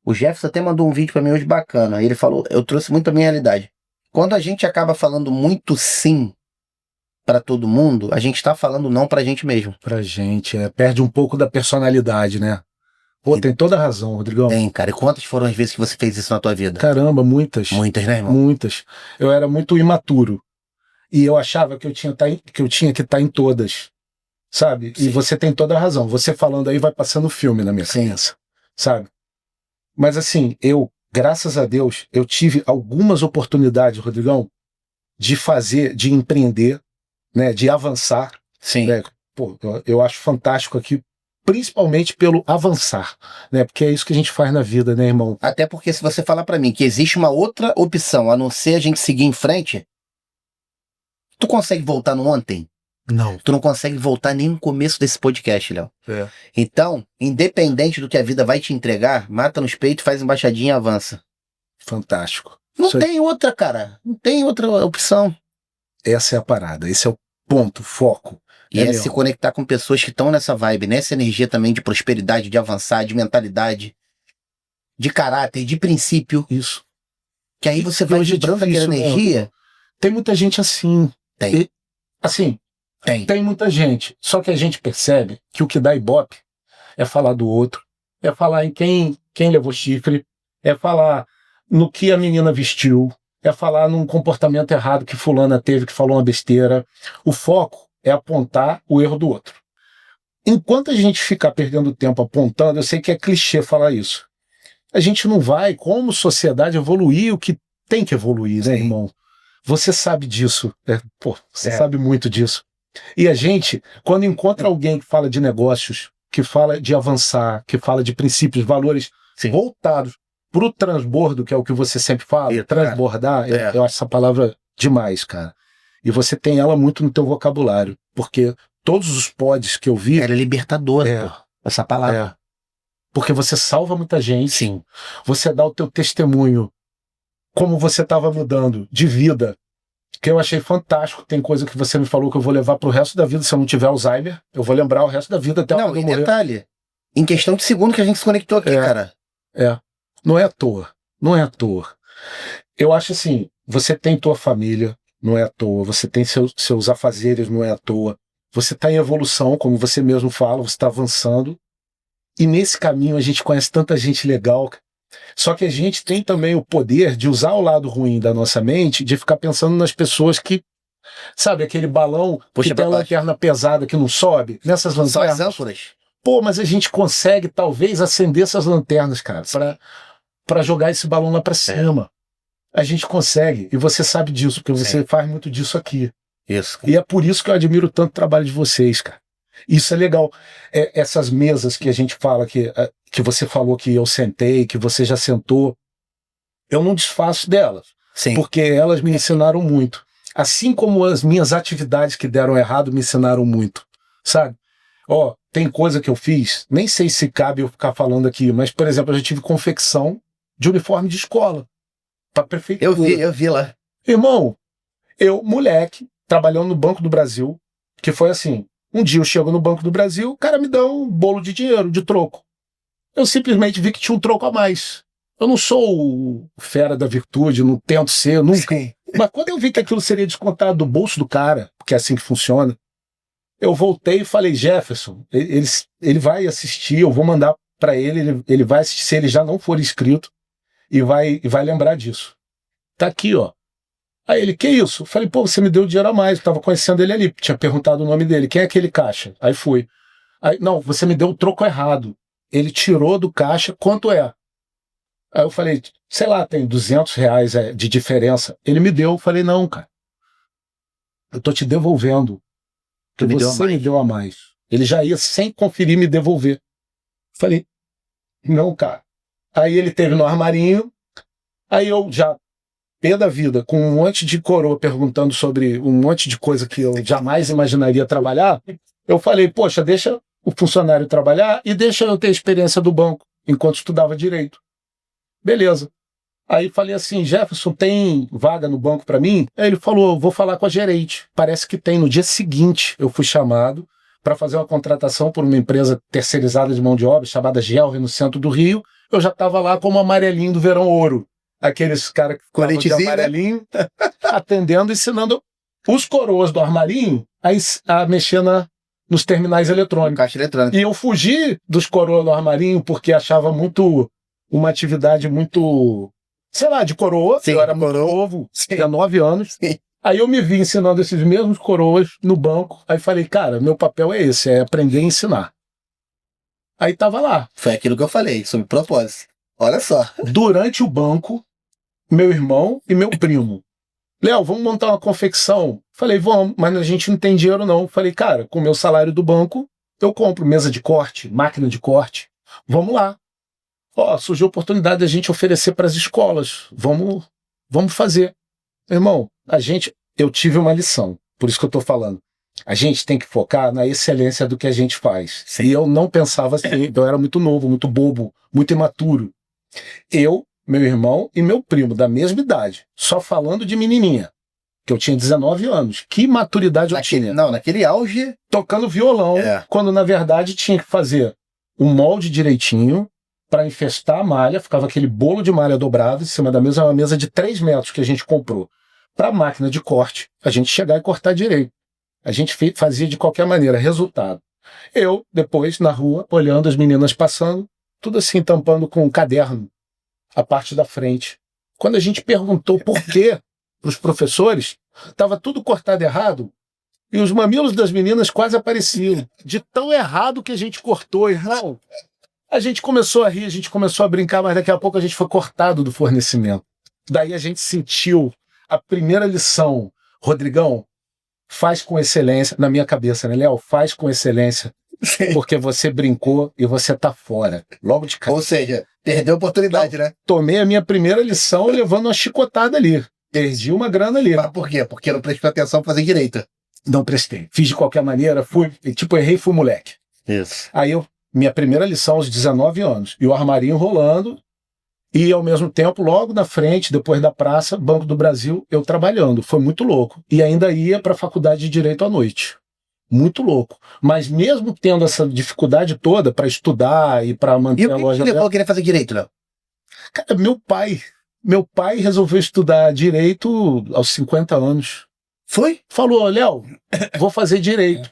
O Jefferson até mandou um vídeo pra mim hoje bacana. Ele falou, eu trouxe muito a minha realidade. Quando a gente acaba falando muito sim pra todo mundo, a gente tá falando não pra gente mesmo. Pra gente, perde um pouco da personalidade, né? Pô, tem toda a razão, Rodrigão. Tem, cara. E quantas foram as vezes que você fez isso na tua vida? Caramba, muitas. Muitas, né, irmão? Muitas. Eu era muito imaturo. E eu achava que eu tinha que estar em todas. Sabe? Sim. E você tem toda a razão. Você falando aí vai passando filme na minha cabeça. Sabe? Mas assim, graças a Deus, eu tive algumas oportunidades, Rodrigão, de empreender, né? De avançar. Sim. Né? Pô, eu acho fantástico aqui principalmente pelo avançar, né? Porque é isso que a gente faz na vida, né, irmão? Até porque se você falar pra mim que existe uma outra opção, a não ser a gente seguir em frente, tu consegue voltar no ontem? Não. Tu não consegue voltar nem no começo desse podcast, Léo. É. Então, independente do que a vida vai te entregar, mata nos peitos, faz embaixadinha e avança. Fantástico. Não Isso tem outra, cara. Não tem outra opção. Essa é a parada, esse é o ponto, foco. E é se conectar com pessoas que estão nessa vibe, nessa energia também de prosperidade, de avançar, de mentalidade, de caráter, de princípio. Isso. Que aí você vai hoje é vibrando aquela difícil, energia. Tem muita gente assim. Tem. E, assim, Tem. tem muita gente. Só que a gente percebe que o que dá ibope é falar do outro, é falar em quem levou chifre, é falar no que a menina vestiu, é falar num comportamento errado que fulana teve, que falou uma besteira. O foco é apontar o erro do outro. Enquanto a gente ficar perdendo tempo apontando, eu sei que é clichê falar isso. A gente não vai, como sociedade, evoluir o que tem que evoluir, né, irmão? Você sabe disso. Você sabe muito disso. E a gente, quando encontra alguém que fala de negócios, que fala de avançar, que fala de princípios, valores voltados para o transbordo, que é o que você sempre fala, transbordar, eu acho essa palavra demais, cara. E você tem ela muito no teu vocabulário, porque todos os pods que eu vi... Ela é libertadora, pô, essa palavra. Porque você salva muita gente, Sim. Você dá o teu testemunho, como você estava mudando, de vida, que eu achei fantástico. Tem coisa que você me falou que eu vou levar pro resto da vida, se eu não tiver Alzheimer, eu vou lembrar o resto da vida até Não, e detalhe, em questão de segundo que a gente se conectou aqui, cara. Não é à toa, não é à toa. Eu acho assim, você tem tua família, não é à toa, você tem seus afazeres, não é à toa, você está em evolução, como você mesmo fala, você está avançando, e nesse caminho a gente conhece tanta gente legal, só que a gente tem também o poder de usar o lado ruim da nossa mente, de ficar pensando nas pessoas que, sabe, aquele balão que tem a lanterna pesada que não sobe, nessas lanternas. São as âncoras. Pô, mas a gente consegue talvez acender essas lanternas, cara, para jogar esse balão lá para cima. A gente consegue, e você sabe disso, porque você faz muito disso aqui. Isso. E é por isso que eu admiro tanto o trabalho de vocês, cara. Isso é legal. Essas mesas que a gente fala, que você falou que eu sentei, que você já sentou, eu não desfaço delas. Sim. Porque elas me ensinaram muito. Assim como as minhas atividades que deram errado me ensinaram muito. Sabe? Tem coisa que eu fiz, nem sei se cabe eu ficar falando aqui, mas, por exemplo, eu já tive confecção de uniforme de escola. Pra prefeitura. Eu vi lá. Irmão, moleque, trabalhando no Banco do Brasil, que foi assim, um dia eu chego no Banco do Brasil, o cara me dá um bolo de dinheiro, de troco. Eu simplesmente vi que tinha um troco a mais. Eu não sou o fera da virtude, não tento ser, nunca. Sim. Mas quando eu vi que aquilo seria descontado do bolso do cara, porque é assim que funciona, eu voltei e falei, Jefferson, ele vai assistir, eu vou mandar para ele vai assistir, se ele já não for inscrito, e vai lembrar disso. Tá aqui, ó. Aí ele, que isso? Eu falei, pô, você me deu dinheiro a mais, eu tava conhecendo ele ali, tinha perguntado o nome dele, quem é aquele caixa? Aí fui. Aí, não, você me deu o troco errado. Ele tirou do caixa, quanto é? Aí eu falei, sei lá, tem R$200 de diferença. Ele me deu, eu falei, não, cara, eu tô te devolvendo. Porque você me deu a mais. Ele já ia, sem conferir, me devolver. Falei, não, cara. Aí ele teve no armarinho, aí eu já, pé da vida, com um monte de coroa perguntando sobre um monte de coisa que eu jamais imaginaria trabalhar, eu falei, poxa, deixa o funcionário trabalhar e deixa eu ter a experiência do banco, enquanto estudava direito. Beleza. Aí falei assim, Jefferson, tem vaga no banco para mim? Aí ele falou, vou falar com a gerente. Parece que tem. No dia seguinte, eu fui chamado para fazer uma contratação por uma empresa terceirizada de mão de obra, chamada Gelre, no centro do Rio. Eu já estava lá como amarelinho do Verão Ouro. Aqueles caras que ficavam de amarelinho, atendendo, ensinando os coroas do armarinho a mexer nos terminais eletrônicos. Caixa eletrônica. E eu fugi dos coroas do armarinho porque achava uma atividade muito, sei lá, de coroa. Sim, eu era muito novo, tinha 9 anos. Sim. Aí eu me vi ensinando esses mesmos coroas no banco. Aí falei, cara, meu papel é esse, é aprender a ensinar. Aí tava lá. Foi aquilo que eu falei, sobre propósito. Olha só. Durante o banco, meu irmão e meu primo. Léo, vamos montar uma confecção? Falei, vamos, mas a gente não tem dinheiro não. Falei, cara, com o meu salário do banco, eu compro mesa de corte, máquina de corte. Vamos lá. Ó, surgiu a oportunidade de a gente oferecer para as escolas. Vamos fazer. Irmão, eu tive uma lição, por isso que eu estou falando. A gente tem que focar na excelência do que a gente faz. Sim. E eu não pensava assim, eu era muito novo, muito bobo, muito imaturo. Eu, meu irmão e meu primo, da mesma idade, só falando de menininha, que eu tinha 19 anos. Que maturidade eu tinha. Não, naquele auge... Tocando violão, quando na verdade tinha que fazer um molde direitinho para infestar a malha, ficava aquele bolo de malha dobrado em cima da mesa, uma mesa de 3 metros que a gente comprou. Para a máquina de corte, a gente chegar e cortar direito. A gente fazia de qualquer maneira. Resultado. Eu, depois, na rua, olhando as meninas passando, tudo assim, tampando com um caderno a parte da frente. Quando a gente perguntou por quê para os professores, estava tudo cortado errado e os mamilos das meninas quase apareciam. De tão errado que a gente cortou, irmão. A gente começou a rir, a gente começou a brincar, mas daqui a pouco a gente foi cortado do fornecimento. Daí a gente sentiu a primeira lição. Rodrigão, faz com excelência, na minha cabeça, né, Léo? Faz com excelência, porque você brincou e você tá fora. Logo de cara. Ou seja, perdeu a oportunidade, né? Tomei a minha primeira lição levando uma chicotada ali. Perdi uma grana ali. Mas por quê? Porque eu não prestei atenção pra fazer direito. Não prestei. Fiz de qualquer maneira, errei, fui moleque. Isso. Aí minha primeira lição aos 19 anos, e o armarinho rolando, e ao mesmo tempo, logo na frente, depois da praça, Banco do Brasil, eu trabalhando. Foi muito louco. E ainda ia para a faculdade de Direito à noite. Muito louco. Mas mesmo tendo essa dificuldade toda para estudar e para manter a loja... E o que levou a querer fazer Direito, Léo? Cara, meu pai resolveu estudar Direito aos 50 anos. Foi? Falou, Léo, vou fazer Direito.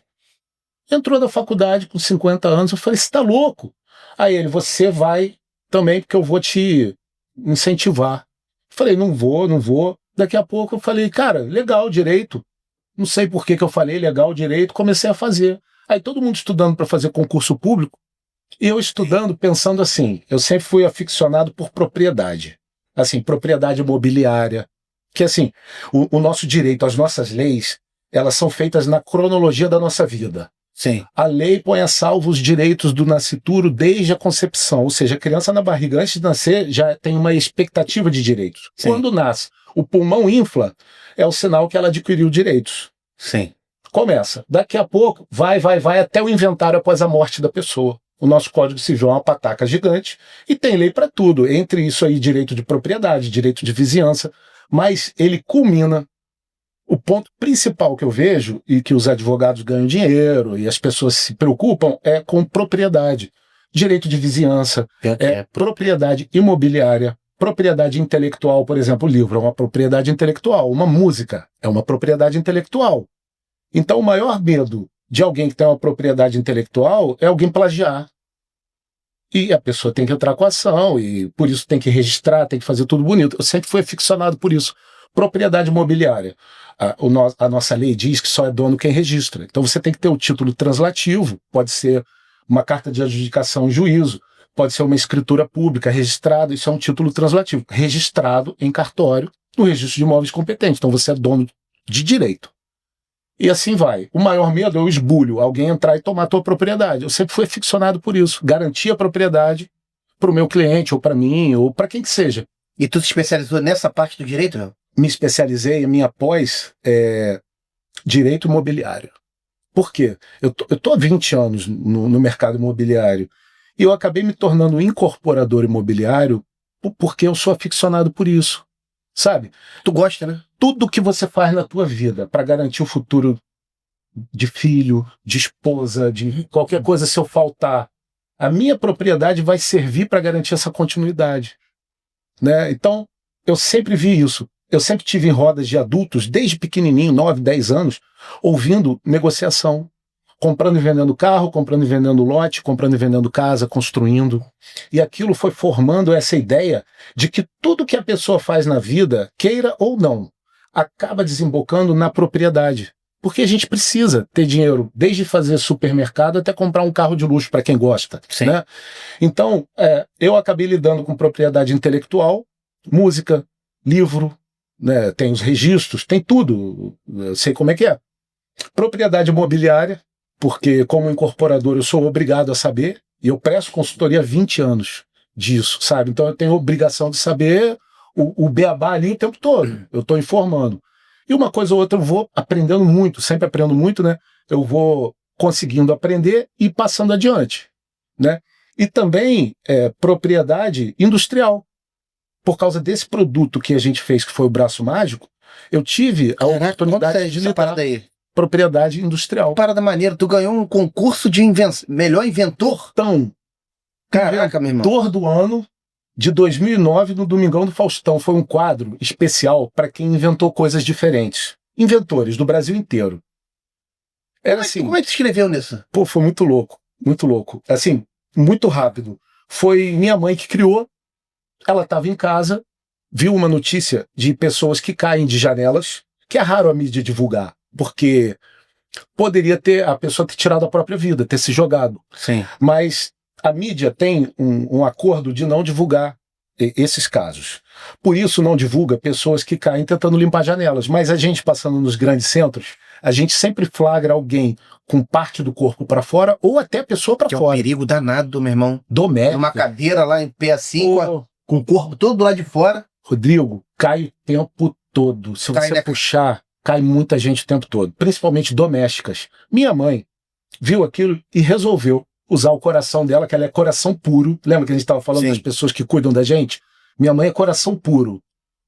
Entrou na faculdade com 50 anos, eu falei, você tá louco? Aí ele, você vai também, porque eu vou te incentivar. Falei, não vou. Daqui a pouco eu falei, cara, legal, Direito. Não sei por que eu falei legal, Direito, comecei a fazer. Aí todo mundo estudando para fazer concurso público, e eu estudando, pensando assim, eu sempre fui aficionado por propriedade. Assim, propriedade imobiliária. Que assim, o nosso direito, as nossas leis, elas são feitas na cronologia da nossa vida. Sim. A lei põe a salvo os direitos do nascituro desde a concepção, ou seja, a criança na barriga antes de nascer já tem uma expectativa de direitos. Sim. Quando nasce, o pulmão infla, é o sinal que ela adquiriu direitos. Sim. Começa. Daqui a pouco, vai até o inventário após a morte da pessoa. O nosso Código Civil é uma pataca gigante e tem lei para tudo. Entre isso aí, direito de propriedade, direito de vizinhança, mas ele culmina. O ponto principal que eu vejo, e que os advogados ganham dinheiro e as pessoas se preocupam, é com propriedade. Direito de vizinhança, propriedade imobiliária, propriedade intelectual, por exemplo, o livro é uma propriedade intelectual, uma música é uma propriedade intelectual. Então o maior medo de alguém que tem uma propriedade intelectual é alguém plagiar. E a pessoa tem que entrar com a ação, e por isso tem que registrar, tem que fazer tudo bonito. Eu sempre fui aficionado por isso. Propriedade imobiliária. A nossa lei diz que só é dono quem registra. Então você tem que ter o título translativo, pode ser uma carta de adjudicação em juízo, pode ser uma escritura pública registrada, isso é um título translativo, registrado em cartório no registro de imóveis competente. Então você é dono de direito. E assim vai. O maior medo é o esbulho, alguém entrar e tomar a tua propriedade. Eu sempre fui aficionado por isso, garantir a propriedade para o meu cliente, ou para mim, ou para quem que seja. E tu se especializou nessa parte do direito, Léo? Me especializei, a minha pós é direito imobiliário. Por quê? Eu tô há 20 anos no mercado imobiliário e eu acabei me tornando incorporador imobiliário porque eu sou aficionado por isso, sabe? Tu gosta, né? Tudo que você faz na tua vida para garantir o futuro de filho, de esposa, de qualquer coisa, se eu faltar, a minha propriedade vai servir para garantir essa continuidade, né? Então, eu sempre vi isso. Eu sempre tive em rodas de adultos, desde pequenininho, 9, 10 anos, ouvindo negociação. Comprando e vendendo carro, comprando e vendendo lote, comprando e vendendo casa, construindo. E aquilo foi formando essa ideia de que tudo que a pessoa faz na vida, queira ou não, acaba desembocando na propriedade. Porque a gente precisa ter dinheiro, desde fazer supermercado até comprar um carro de luxo para quem gosta. Sim. Né? Então, eu acabei lidando com propriedade intelectual, música, livro, né, tem os registros, tem tudo, eu sei como é que é. Propriedade imobiliária, porque como incorporador eu sou obrigado a saber, e eu presto consultoria há 20 anos disso, sabe? Então eu tenho a obrigação de saber o beabá ali o tempo todo, eu estou informando. E uma coisa ou outra eu vou aprendendo muito, sempre aprendo muito, né? Eu vou conseguindo aprender e passando adiante, né? E também propriedade industrial. Por causa desse produto que a gente fez, que foi o Braço Mágico, eu tive a oportunidade de lidar aí. propriedade industrial. Parada maneira, tu ganhou um concurso de melhor inventor? Então, Caraca, meu irmão. inventor do ano de 2009 no Domingão do Faustão. Foi um quadro especial para quem inventou coisas diferentes. Inventores do Brasil inteiro. Era assim. Como é que tu escreveu nisso? Pô, foi muito louco. Muito louco. Assim, muito rápido. Foi minha mãe que criou. Ela estava em casa, viu uma notícia de pessoas que caem de janelas, que é raro a mídia divulgar, porque poderia ter a pessoa ter tirado a própria vida, ter se jogado. Sim. Mas a mídia tem um acordo de não divulgar esses casos. Por isso não divulga pessoas que caem tentando limpar janelas. Mas a gente passando nos grandes centros, a gente sempre flagra alguém com parte do corpo para fora ou até a pessoa para fora. É um perigo danado, meu irmão. Doméstico. Numa cadeira lá em pé assim, com o corpo todo do lado de fora. Rodrigo, cai o tempo todo. Se você puxar, cai muita gente o tempo todo. Principalmente domésticas. Minha mãe viu aquilo e resolveu usar o coração dela, que ela é coração puro. Lembra que a gente estava falando das pessoas que cuidam da gente? Minha mãe é coração puro.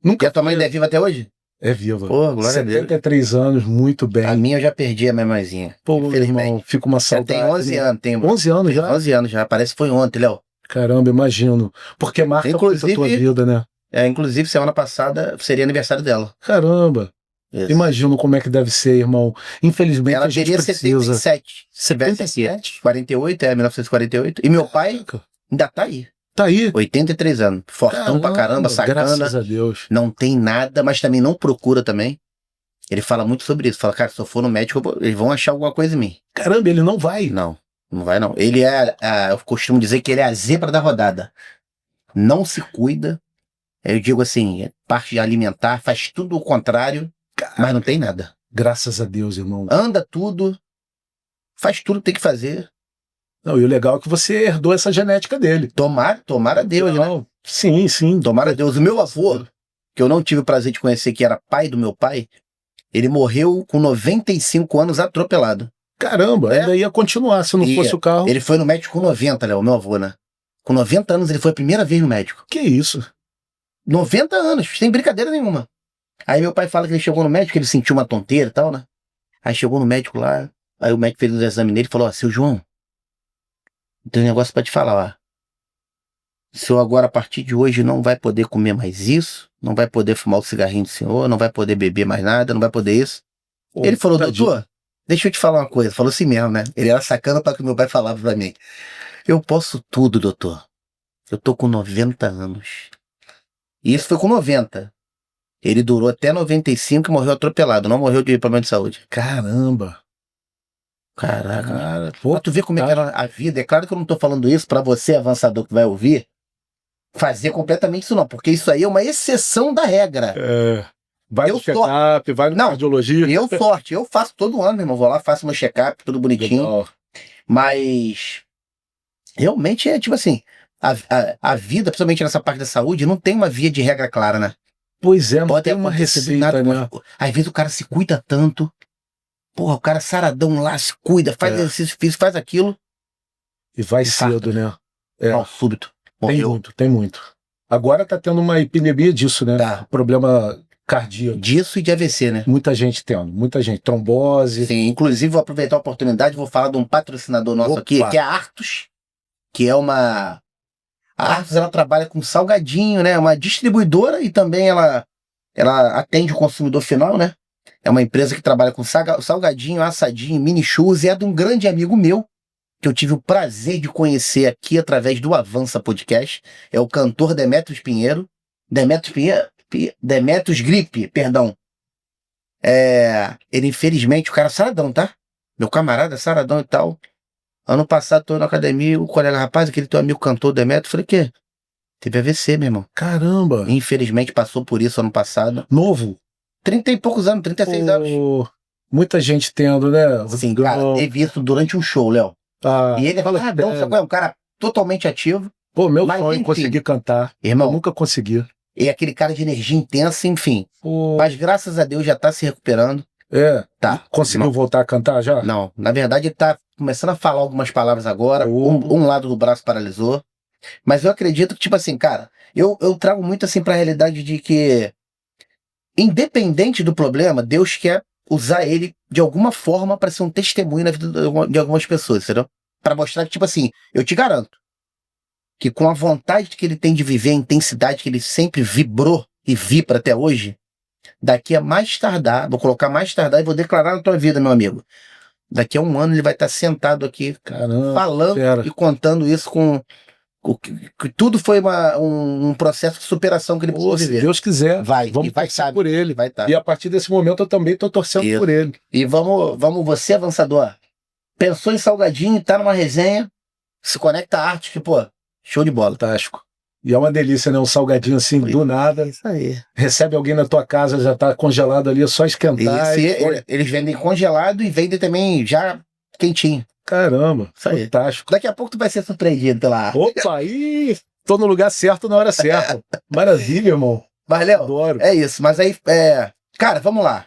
Nunca. E a tua mãe ainda é viva até hoje? É viva. Pô, glória a Deus. 73 anos, muito bem. A minha eu já perdi, a minha mãezinha. Pô, irmão, fica uma saudade. Tem 11 anos. Tem 11 anos já? 11 anos já. Parece que foi ontem, Léo. Caramba, imagino. Porque marca muito a tua vida, né? Inclusive, semana passada seria aniversário dela. Caramba. Isso. Imagino como é que deve ser, irmão. Infelizmente, ela a gente teria precisa. 77. 77? 48, 1948. E meu pai ainda tá aí. Tá aí. 83 anos. Fortão pra caramba, sacana. Graças a Deus. Não tem nada, mas também não procura também. Ele fala muito sobre isso. Fala, cara, se eu for no médico, eles vão achar alguma coisa em mim. Caramba, ele não vai. Não vai não. Ele eu costumo dizer que ele é a zebra da rodada. Não se cuida. Eu digo assim, parte de alimentar, faz tudo o contrário, mas não tem nada. Graças a Deus, irmão. Anda tudo, faz tudo que tem que fazer. Não, e o legal é que você herdou essa genética dele. Tomara a Deus, né? Sim, sim. Tomara a Deus. O meu avô, que eu não tive o prazer de conhecer, que era pai do meu pai, ele morreu com 95 anos atropelado. Caramba, ainda ia continuar se não fosse o carro. Ele foi no médico com 90, Léo, meu avô, né? Com 90 anos ele foi a primeira vez no médico. Que isso? 90 anos, sem brincadeira nenhuma. Aí meu pai fala que ele chegou no médico, ele sentiu uma tonteira e tal, né? Aí chegou no médico lá, aí o médico fez os exames nele e falou, seu João, tem um negócio pra te falar, ó. O senhor agora, a partir de hoje, não vai poder comer mais isso, não vai poder fumar o cigarrinho do senhor, não vai poder beber mais nada, não vai poder isso. Ele falou, doutor, deixa eu te falar uma coisa. Falou assim mesmo, né? Ele era sacana para que meu pai falava pra mim. Eu posso tudo, doutor. Eu tô com 90 anos. E isso foi com 90. Ele durou até 95 e morreu atropelado. Não morreu de problema de saúde. Caramba. Caraca. Cara, pô, tu vê como é que era a vida. É claro que eu não tô falando isso pra você, avançador, que vai ouvir, fazer completamente isso não. Porque isso aí é uma exceção da regra. Vai no check-up, vai no cardiologia. Eu faço todo ano, meu irmão. Vou lá, faço meu check-up, tudo bonitinho. Legal. Mas realmente é tipo assim, a vida, principalmente nessa parte da saúde, não tem uma via de regra clara, né? Pois é, não tem uma receita, né? Às vezes o cara se cuida tanto. Porra, o cara saradão lá, se cuida, faz exercício físico, faz aquilo. E vai cedo, né? Mal súbito. Morreu. Tem muito. Agora tá tendo uma epidemia disso, né? Tá. Problema cardíaco. Disso e de AVC, né? Muita gente tendo, muita gente. Trombose. Sim, inclusive vou aproveitar a oportunidade, vou falar de um patrocinador nosso aqui, que é a Artus, que é uma... A Artus, ela trabalha com salgadinho, né? É uma distribuidora e também ela atende o consumidor final, né? É uma empresa que trabalha com salgadinho, assadinho, mini churros, e é de um grande amigo meu, que eu tive o prazer de conhecer aqui através do Avança Podcast. É o cantor Demetrios Pinheiro. Demetrios Gripe, perdão. Ele, infelizmente, o cara é saradão, tá? Meu camarada é saradão e tal. Ano passado, tô na academia, o colega, rapaz, aquele teu amigo cantor Demetrios, falei, quê? Teve AVC, meu irmão. Caramba! Infelizmente, passou por isso ano passado. Novo? 30 e poucos anos, 36 anos. Muita gente tendo, né? Assim, cara, teve isso durante um show, Léo. E ele fala, é um cara totalmente ativo. Pô, meu mas, sonho é enfim, conseguir cantar. Irmão, eu nunca consegui. É aquele cara de energia intensa, enfim. Mas graças a Deus já tá se recuperando. Tá. Conseguiu voltar a cantar já? Não. Na verdade, ele tá começando a falar algumas palavras agora. Um lado do braço paralisou. Mas eu acredito que, tipo assim, cara, eu trago muito assim pra realidade de que, independente do problema, Deus quer usar ele de alguma forma para ser um testemunho na vida de algumas pessoas, entendeu? Pra mostrar que, tipo assim, eu te garanto que com a vontade que ele tem de viver, a intensidade que ele sempre vibrou e vibra até hoje, daqui a mais tardar, vou colocar mais tardar e vou declarar na tua vida, meu amigo. Daqui a um ano ele vai estar sentado aqui, falando e contando isso com que tudo foi um processo de superação que ele precisou viver. Se Deus quiser, vamos torcer por ele. Vai estar. E a partir desse momento eu também estou torcendo por ele. E vamos, você, avançador, pensou em salgadinho, tá numa resenha, se conecta à arte, que, pô, show de bola. Fantástico. E é uma delícia, né? Um salgadinho assim, do nada. Isso aí. Recebe alguém na tua casa, já tá congelado ali, é só esquentar. Eles vendem congelado e vendem também já quentinho. Caramba, isso aí. Fantástico. Daqui a pouco tu vai ser surpreendido pela arte. Opa, aí! Tô no lugar certo na hora certa. Maravilha, irmão. Mas, Léo, adoro. É isso. Mas aí, cara, vamos lá.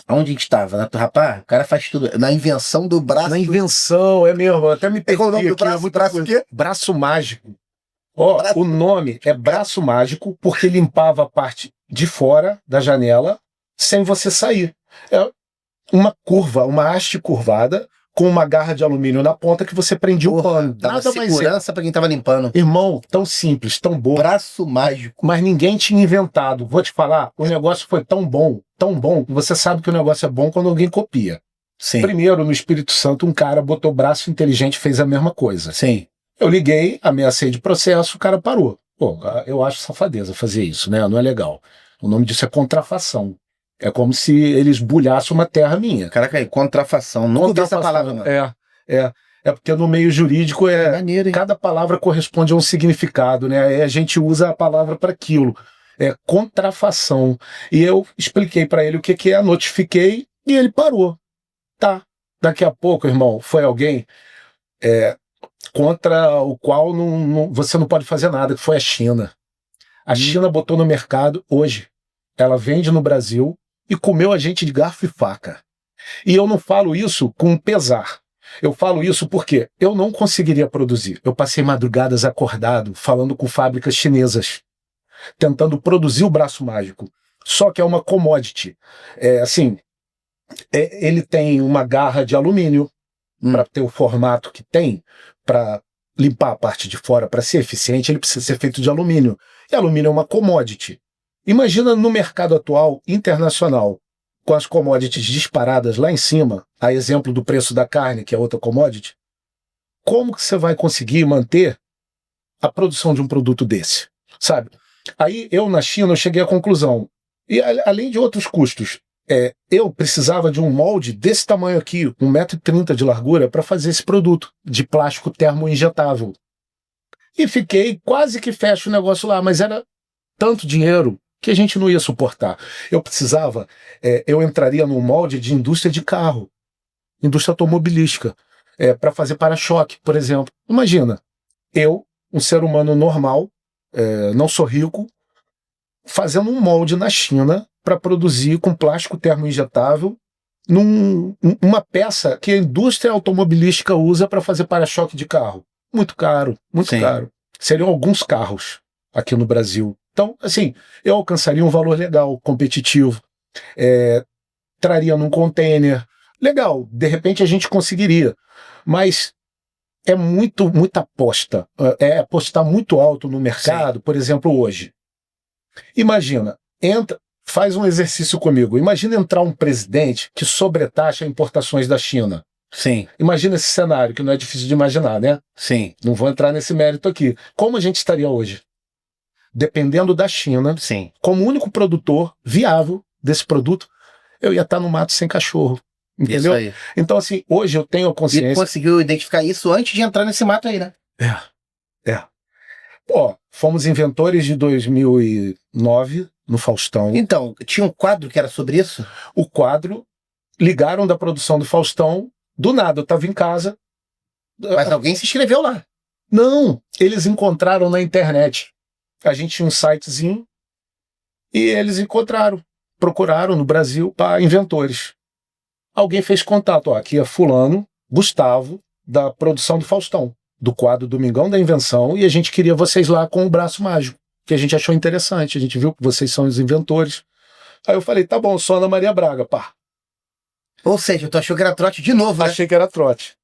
Onde a gente tava? Rapaz, o cara faz tudo. Na invenção do braço. Na invenção, é mesmo. Até me perdi. Qual o nome do braço? Braço o quê? Braço mágico. O nome é braço mágico porque limpava a parte de fora da janela sem você sair. É uma curva, uma haste curvada com uma garra de alumínio na ponta que você prendia o pano. Nada mais segurança para quem tava limpando. Irmão, tão simples, tão bom. Braço mágico. Mas ninguém tinha inventado. Vou te falar, o negócio foi tão bom, que você sabe que o negócio é bom quando alguém copia. Sim. Primeiro, no Espírito Santo, um cara botou braço inteligente e fez a mesma coisa. Sim. Eu liguei, ameacei de processo, o cara parou. Pô, eu acho safadeza fazer isso, né? Não é legal. O nome disso é contrafação. É como se eles bulhassem uma terra minha. Caraca, aí, contrafação. Não ouvi essa palavra, mano. É porque no meio jurídico maneiro, hein? Cada palavra corresponde a um significado, né? Aí a gente usa a palavra para aquilo. É contrafação. E eu expliquei para ele o que é, notifiquei e ele parou. Tá. Daqui a pouco, irmão, foi alguém contra o qual você não pode fazer nada, que foi a China. A China botou no mercado hoje. Ela vende no Brasil e comeu a gente de garfo e faca. E eu não falo isso com pesar. Eu falo isso porque eu não conseguiria produzir. Eu passei madrugadas acordado, falando com fábricas chinesas, tentando produzir o braço mágico. Só que é uma commodity. Ele tem uma garra de alumínio para ter o formato que tem, para limpar a parte de fora, para ser eficiente, ele precisa ser feito de alumínio. E alumínio é uma commodity. Imagina no mercado atual internacional, com as commodities disparadas lá em cima, a exemplo do preço da carne, que é outra commodity, como que você vai conseguir manter a produção de um produto desse? Sabe? Aí eu, na China, eu cheguei à conclusão, e além de outros custos, eu precisava de um molde desse tamanho aqui, 1,30 m de largura, para fazer esse produto de plástico termoinjetável. E fiquei, quase que fecho o negócio lá, mas era tanto dinheiro que a gente não ia suportar. Eu precisava, eu entraria num molde de indústria de carro, indústria automobilística, para fazer para-choque, por exemplo. Imagina, eu, um ser humano normal, não sou rico, fazendo um molde na China para produzir com plástico termoinjetável uma peça que a indústria automobilística usa para fazer para-choque de carro. Muito caro, muito caro. Seriam alguns carros aqui no Brasil. Então, assim, eu alcançaria um valor legal, competitivo, traria num container. Legal, de repente a gente conseguiria. Mas é muita aposta. É apostar muito alto no mercado, por exemplo, hoje. Imagina, faz um exercício comigo. Imagina entrar um presidente que sobretaxa importações da China. Sim. Imagina esse cenário, que não é difícil de imaginar, né? Sim. Não vou entrar nesse mérito aqui. Como a gente estaria hoje? Dependendo da China, sim, como único produtor viável desse produto, eu ia estar no mato sem cachorro. Entendeu? Isso aí. Então, assim, hoje eu tenho a consciência. E conseguiu identificar isso antes de entrar nesse mato aí, né? Pô, fomos inventores de 2009 no Faustão. Então, tinha um quadro que era sobre isso? O quadro ligaram da produção do Faustão, do nada, eu tava em casa. Mas alguém se inscreveu lá. Não, eles encontraram na internet. A gente tinha um sitezinho e eles procuraram no Brasil para inventores. Alguém fez contato, ó, aqui é fulano, Gustavo, da produção do Faustão, do quadro Domingão da Invenção, e a gente queria vocês lá com o Braço Mágico, que a gente achou interessante, a gente viu que vocês são os inventores. Aí eu falei, tá bom, sou Ana Maria Braga, pá. Ou seja, tu achou que era trote de novo, né? Achei que era trote.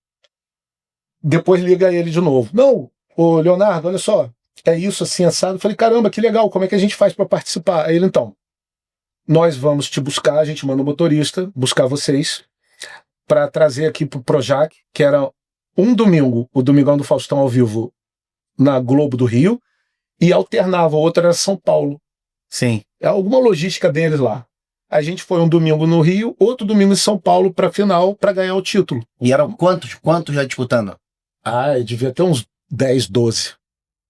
Depois liga ele de novo. Não, ô Leonardo, olha só, é isso assim, assado. Eu falei, caramba, que legal, como é que a gente faz para participar? Aí ele, então, nós vamos te buscar, a gente manda um motorista buscar vocês para trazer aqui pro Projac, que era um domingo, o Domingão do Faustão ao vivo na Globo do Rio, e alternava, o outro era São Paulo. Sim. É alguma logística deles lá. A gente foi um domingo no Rio, outro domingo em São Paulo para final, para ganhar o título. E eram quantos já disputando? Ah, devia ter uns 10, 12.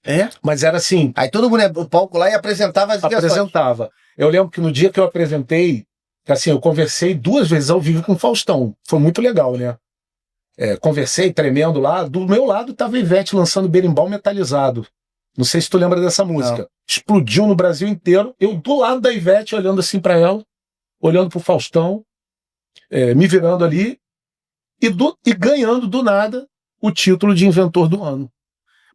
É? Mas era assim. Aí todo mundo ia pro palco lá e apresentava as ligações. Apresentava. Eu lembro que no dia que eu apresentei, assim, eu conversei 2 vezes ao vivo com o Faustão. Foi muito legal, né? Conversei tremendo lá. Do meu lado tava a Ivete lançando Berimbau Metalizado. Não sei se tu lembra dessa música. Não. Explodiu no Brasil inteiro. Eu do lado da Ivete, olhando assim pra ela, olhando pro Faustão, me virando ali e ganhando do nada o título de inventor do ano.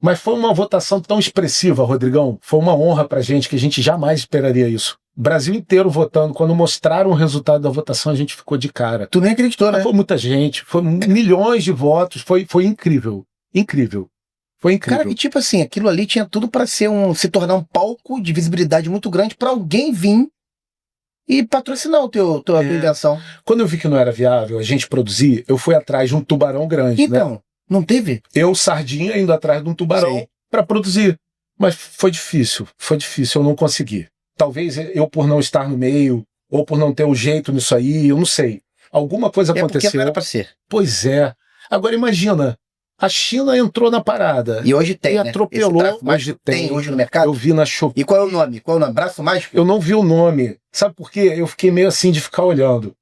Mas foi uma votação tão expressiva, Rodrigão. Foi uma honra pra gente, que a gente jamais esperaria isso. O Brasil inteiro votando. Quando mostraram o resultado da votação, a gente ficou de cara. Tu nem acreditou, né? Foi muita gente, foi milhões de votos. Foi incrível. Incrível. Foi incrível. Cara, e tipo assim, aquilo ali tinha tudo pra se tornar um palco de visibilidade muito grande pra alguém vir e patrocinar tua invenção. Quando eu vi que não era viável a gente produzir, eu fui atrás de um tubarão grande, então, né? Não teve? Eu, sardinha, indo atrás de um tubarão para produzir. Mas foi difícil, eu não consegui. Talvez eu por não estar no meio, ou por não ter o jeito nisso aí, eu não sei. Alguma coisa aconteceu. Porque não era pra ser. Pois é. Agora imagina, a China entrou na parada. E hoje tem, e atropelou. Hoje tem no mercado? Eu vi na Shopee. E qual é o nome? Braço Mágico? Eu não vi o nome. Sabe por quê? Eu fiquei meio assim de ficar olhando.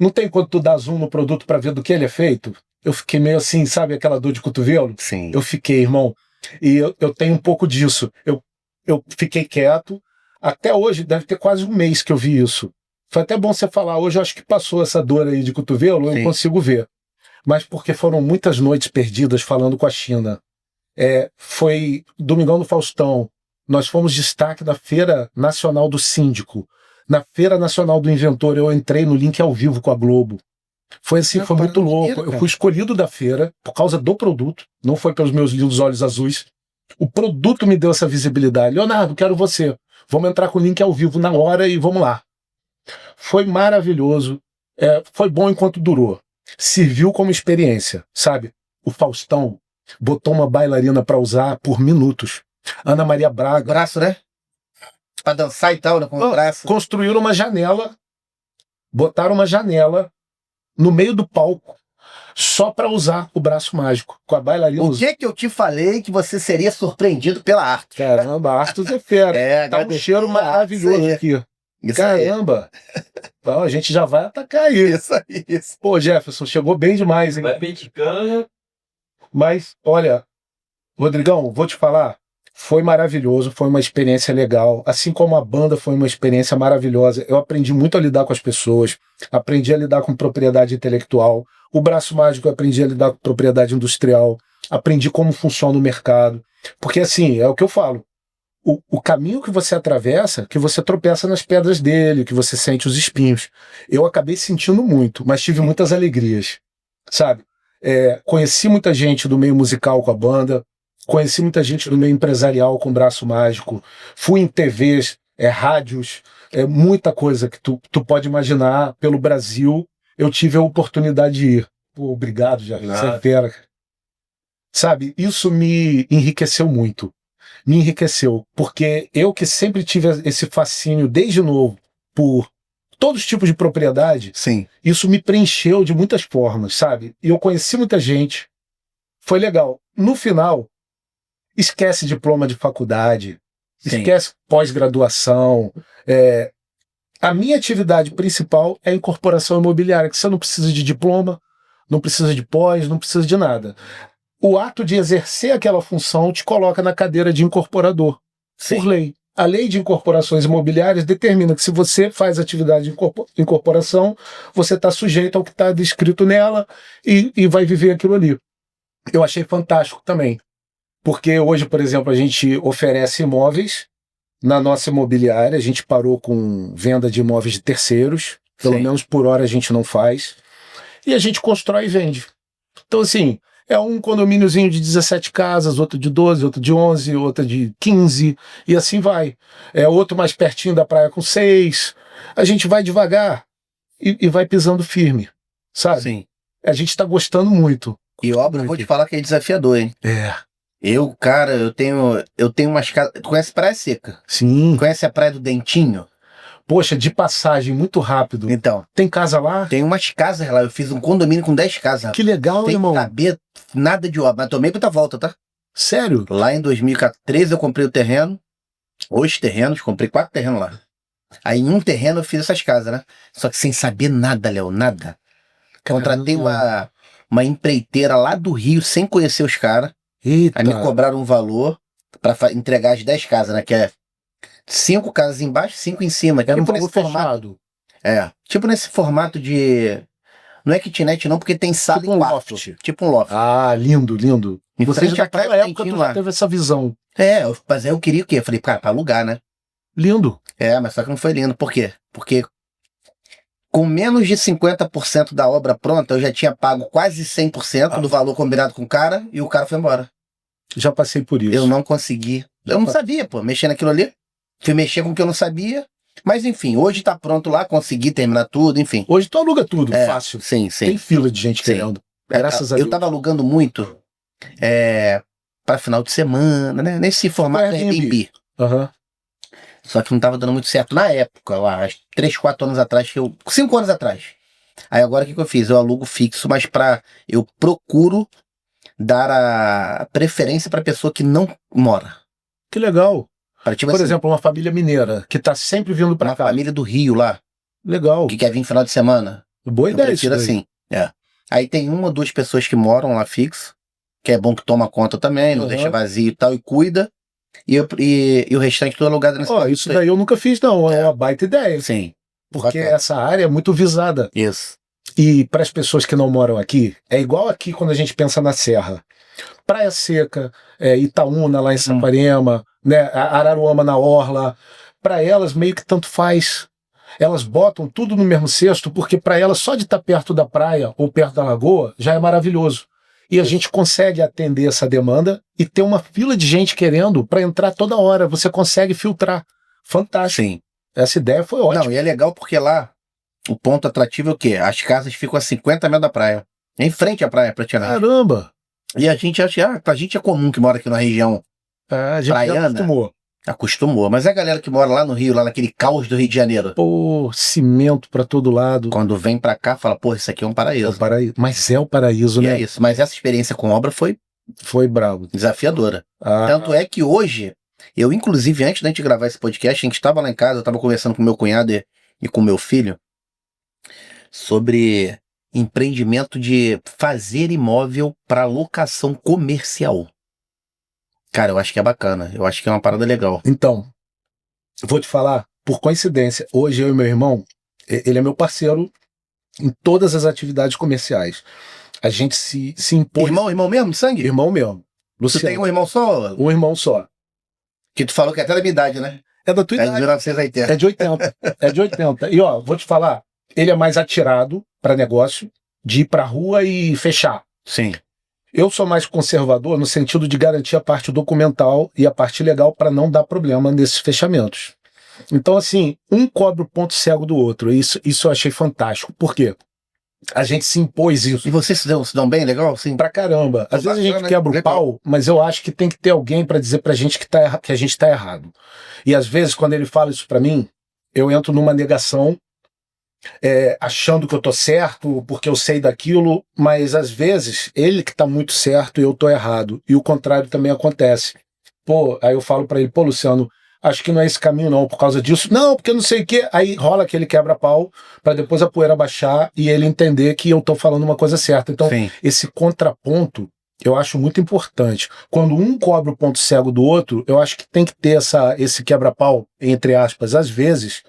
Não tem quando tu dá zoom no produto para ver do que ele é feito? Eu fiquei meio assim, sabe aquela dor de cotovelo? Sim. Eu fiquei, irmão. E eu tenho um pouco disso. Eu fiquei quieto. Até hoje, deve ter quase um mês que eu vi isso. Foi até bom você falar. Hoje eu acho que passou essa dor aí de cotovelo, eu consigo ver. Mas porque foram muitas noites perdidas falando com a China. Foi Domingão do Faustão. Nós fomos destaque da Feira Nacional do Síndico. Na Feira Nacional do Inventor, eu entrei no link ao vivo com a Globo. Foi assim, foi muito louco. Eu fui escolhido da feira por causa do produto, não foi pelos meus lindos olhos azuis. O produto me deu essa visibilidade. Leonardo, quero você. Vamos entrar com o link ao vivo na hora e vamos lá. Foi maravilhoso. Foi bom enquanto durou. Serviu como experiência, sabe? O Faustão botou uma bailarina para usar por minutos. Ana Maria Braga. Braço, né? Pra dançar e tal, né? Com o braço. Construíram uma janela, botaram uma janela no meio do palco, só para usar o braço mágico, com a bailarina. O que eu te falei que você seria surpreendido pela Arthur? Caramba, a Arthur é fera. Tá um cheiro maravilhoso aqui. Isso caramba. Então a gente já vai atacar aí. Isso. Pô, Jefferson, chegou bem demais, hein? Vai peticando. Mas, olha, Rodrigão, vou te falar, foi maravilhoso, foi uma experiência legal. Assim como a banda foi uma experiência maravilhosa. Eu aprendi muito a lidar com as pessoas, aprendi a lidar com propriedade intelectual. O Braço Mágico eu aprendi a lidar com propriedade industrial, aprendi como funciona o mercado. Porque assim, é o que eu falo, o caminho que você atravessa, que você tropeça nas pedras dele, que você sente os espinhos. Eu acabei sentindo muito, mas tive muitas alegrias, sabe? Conheci muita gente do meio musical com a banda, conheci muita gente do meio empresarial com o Braço Mágico, fui em TVs, rádios, muita coisa que tu pode imaginar pelo Brasil. Eu tive a oportunidade de ir. Pô, obrigado, já. Você é fera. Sabe, isso me enriqueceu muito. Me enriqueceu, porque eu que sempre tive esse fascínio desde novo por todos os tipos de propriedade, sim, isso me preencheu de muitas formas, sabe? E eu conheci muita gente. Foi legal. No final, esquece diploma de faculdade, sim, esquece pós-graduação, A minha atividade principal é a incorporação imobiliária, que você não precisa de diploma, não precisa de pós, não precisa de nada. O ato de exercer aquela função te coloca na cadeira de incorporador, por lei. A lei de incorporações imobiliárias determina que se você faz atividade de incorporação, você está sujeito ao que está descrito nela e vai viver aquilo ali. Eu achei fantástico também, porque hoje, por exemplo, a gente oferece imóveis na nossa imobiliária, a gente parou com venda de imóveis de terceiros, pelo menos por hora a gente não faz, e a gente constrói e vende. Então, assim, é um condomíniozinho de 17 casas, outro de 12, outro de 11, outro de 15, e assim vai. É outro mais pertinho da praia com 6. A gente vai devagar e vai pisando firme, sabe? Sim. A gente tá gostando muito. E obra, eu vou te falar que é desafiador, hein? Cara, eu tenho umas casas... Tu conhece Praia Seca? Sim. Conhece a Praia do Dentinho? Poxa, de passagem, muito rápido. Então. Tem casa lá? Tem umas casas lá. Eu fiz um condomínio com 10 casas. Que legal, sem irmão. Sem saber nada de obra. Mas tomei muita volta, tá? Sério? Lá em 2013 eu comprei o terreno. 8 terrenos. Comprei 4 terrenos lá. Aí em um terreno eu fiz essas casas, né? Só que sem saber nada, Léo. Nada. Contratei uma empreiteira lá do Rio, sem conhecer os caras. Aí me cobraram um valor pra entregar as 10 casas, né? Que é 5 casas embaixo, 5 em cima. Era tipo um pouco fechado. Tipo nesse formato de... Não é kitnet não, porque tem sala tipo e um quarto. loft. Tipo um loft. Ah, lindo, lindo. Em Você frente já à praia naquela do época Dentinho tu já lá. teve essa visão. Mas aí eu queria o quê? Eu falei, cara, pra alugar, né? Lindo. Mas só que não foi lindo. Por quê? Porque com menos de 50% da obra pronta, eu já tinha pago quase 100% do valor combinado com o cara e o cara foi embora. Já passei por isso. Eu não consegui. Eu não sabia, pô, mexer naquilo ali. Fui mexer com o que eu não sabia. Mas enfim, hoje tá pronto lá, consegui terminar tudo, enfim. Hoje tu aluga tudo, fácil. Sim. Tem fila de gente querendo. Graças a Deus. Eu tava alugando muito pra final de semana, né? Nesse formato Airbnb. Só que não tava dando muito certo na época, lá, 3, 4 anos atrás, 5 anos atrás. Aí agora o que eu fiz? Eu alugo fixo, mas eu procuro dar a preferência pra pessoa que não mora. Que legal. Tipo por assim, exemplo, uma família mineira que tá sempre vindo pra cá. Uma família do Rio lá. Legal. Que quer vir final de semana. Boa ideia isso daí. Assim. Aí tem 1 ou 2 pessoas que moram lá fixo, que é bom que toma conta também, não deixa vazio e tal, e cuida. E o restante tudo alugado nessa isso daí eu nunca fiz, não. É uma baita ideia. Sim. Porque essa área é muito visada. Isso. E para as pessoas que não moram aqui, é igual aqui quando a gente pensa na Serra. Praia Seca, Itaúna lá em Saquarema, né, Araruama na Orla. Para elas meio que tanto faz. Elas botam tudo no mesmo cesto, porque para elas só de estar perto da praia ou perto da lagoa já é maravilhoso. E a gente consegue atender essa demanda e ter uma fila de gente querendo para entrar toda hora. Você consegue filtrar. Fantástico. Sim. Essa ideia foi ótima. Não, e é legal porque lá o ponto atrativo é o quê? As casas ficam a 50 metros da praia. Em frente à praia, praticamente. Caramba! E a gente acha, pra gente é comum que mora aqui na região a gente praiana. Já acostumou. Mas é a galera que mora lá no Rio, lá naquele caos do Rio de Janeiro. Pô, cimento pra todo lado. Quando vem pra cá, fala, pô, isso aqui é um paraíso. É um paraíso. Mas é o paraíso, né? É isso. Mas essa experiência com obra foi bravo. Desafiadora. Tanto é que hoje, eu inclusive, antes da gente gravar esse podcast, a gente estava lá em casa, eu estava conversando com meu cunhado e com meu filho sobre empreendimento de fazer imóvel para locação comercial. Cara, eu acho que é bacana. Eu acho que é uma parada legal. Então, vou te falar, por coincidência, hoje eu e meu irmão, ele é meu parceiro em todas as atividades comerciais. A gente se impôs... Irmão mesmo, de sangue? Irmão mesmo. Luciano. Você tem um irmão só? Um irmão só. Que tu falou que é até da minha idade, né? É da tua idade. É de 1980. É de 80. É de 80. E ó, vou te falar, ele é mais atirado para negócio, de ir pra rua e fechar. Sim. Eu sou mais conservador no sentido de garantir a parte documental e a parte legal para não dar problema nesses fechamentos. Então, assim, um cobre o ponto cego do outro. Isso eu achei fantástico. Por quê? A gente se impôs isso. E vocês se dão bem, legal? Sim. Pra caramba. Às vezes a gente quebra o pau, mas eu acho que tem que ter alguém para dizer pra gente que a gente tá errado. E às vezes, quando ele fala isso pra mim, eu entro numa negação, achando que eu tô certo, porque eu sei daquilo, mas às vezes ele que tá muito certo e eu tô errado. E o contrário também acontece. Pô, aí eu falo pra ele, pô, Luciano, acho que não é esse caminho não, por causa disso. Não, porque não sei o quê. Aí rola aquele quebra-pau para depois a poeira baixar e ele entender que eu tô falando uma coisa certa. Então, Sim. esse contraponto eu acho muito importante. Quando um cobra o ponto cego do outro, eu acho que tem que ter esse quebra-pau, entre aspas, às vezes,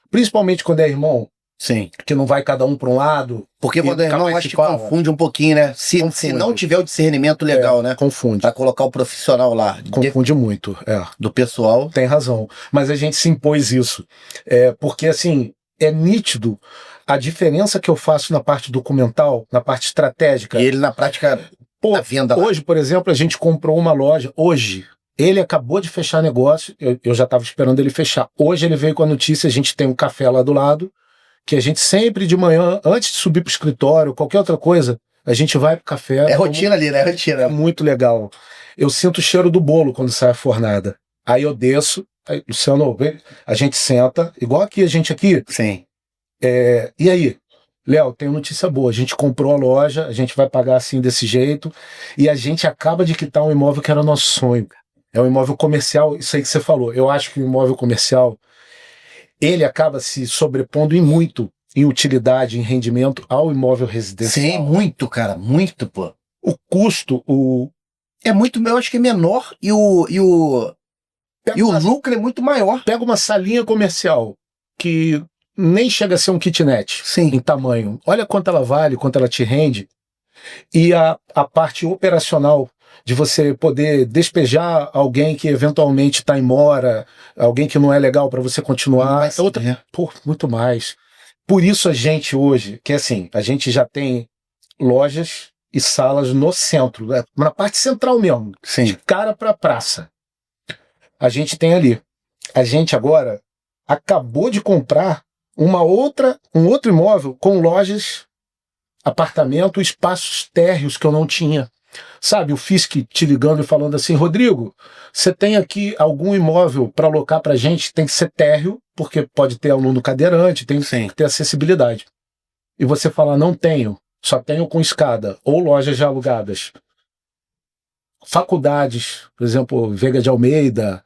principalmente quando é irmão, Sim. que não vai cada um para um lado. Porque quando é irmão, acho que confunde um pouquinho, né? Se não tiver o discernimento legal, né? Confunde. Pra colocar o profissional lá. Confunde muito, do pessoal. Tem razão. Mas a gente se impôs isso. Porque, assim, é nítido a diferença que eu faço na parte documental, na parte estratégica. E ele, na prática, Pô, a venda lá. Hoje, por exemplo, a gente comprou uma loja. Hoje, ele acabou de fechar negócio. Eu já estava esperando ele fechar. Hoje ele veio com a notícia, a gente tem um café lá do lado, que a gente sempre de manhã, antes de subir pro escritório, qualquer outra coisa, a gente vai pro café. É rotina ali, né? É rotina. É muito legal. Eu sinto o cheiro do bolo quando sai a fornada. Aí eu desço, aí, Luciano, a gente senta, igual aqui, a gente aqui. Sim. E aí? Léo, tem notícia boa. A gente comprou a loja, a gente vai pagar assim desse jeito, e a gente acaba de quitar um imóvel que era nosso sonho. É um imóvel comercial, isso aí que você falou. Eu acho que o imóvel comercial, ele acaba se sobrepondo em utilidade, em rendimento ao imóvel residencial. Sim, muito, cara, muito, pô. O custo, é muito, eu acho que é menor e o lucro é muito maior. Pega uma salinha comercial que nem chega a ser um kitnet. Sim. Em tamanho. Olha quanto ela vale, quanto ela te rende. E a parte operacional de você poder despejar alguém que eventualmente está em mora, alguém que não é legal para você continuar. Muito mais. Por isso a gente hoje, que assim, a gente já tem lojas e salas no centro, na parte central mesmo, Sim. de cara para praça. A gente tem ali. A gente agora acabou de comprar um outro imóvel com lojas, apartamento, espaços térreos que eu não tinha. Sabe, o Fisk te ligando e falando assim, Rodrigo, você tem aqui algum imóvel para alocar para gente? Tem que ser térreo, porque pode ter aluno cadeirante, tem que ter acessibilidade. E você fala, não tenho, só tenho com escada, ou lojas já alugadas. Faculdades, por exemplo, Veiga de Almeida.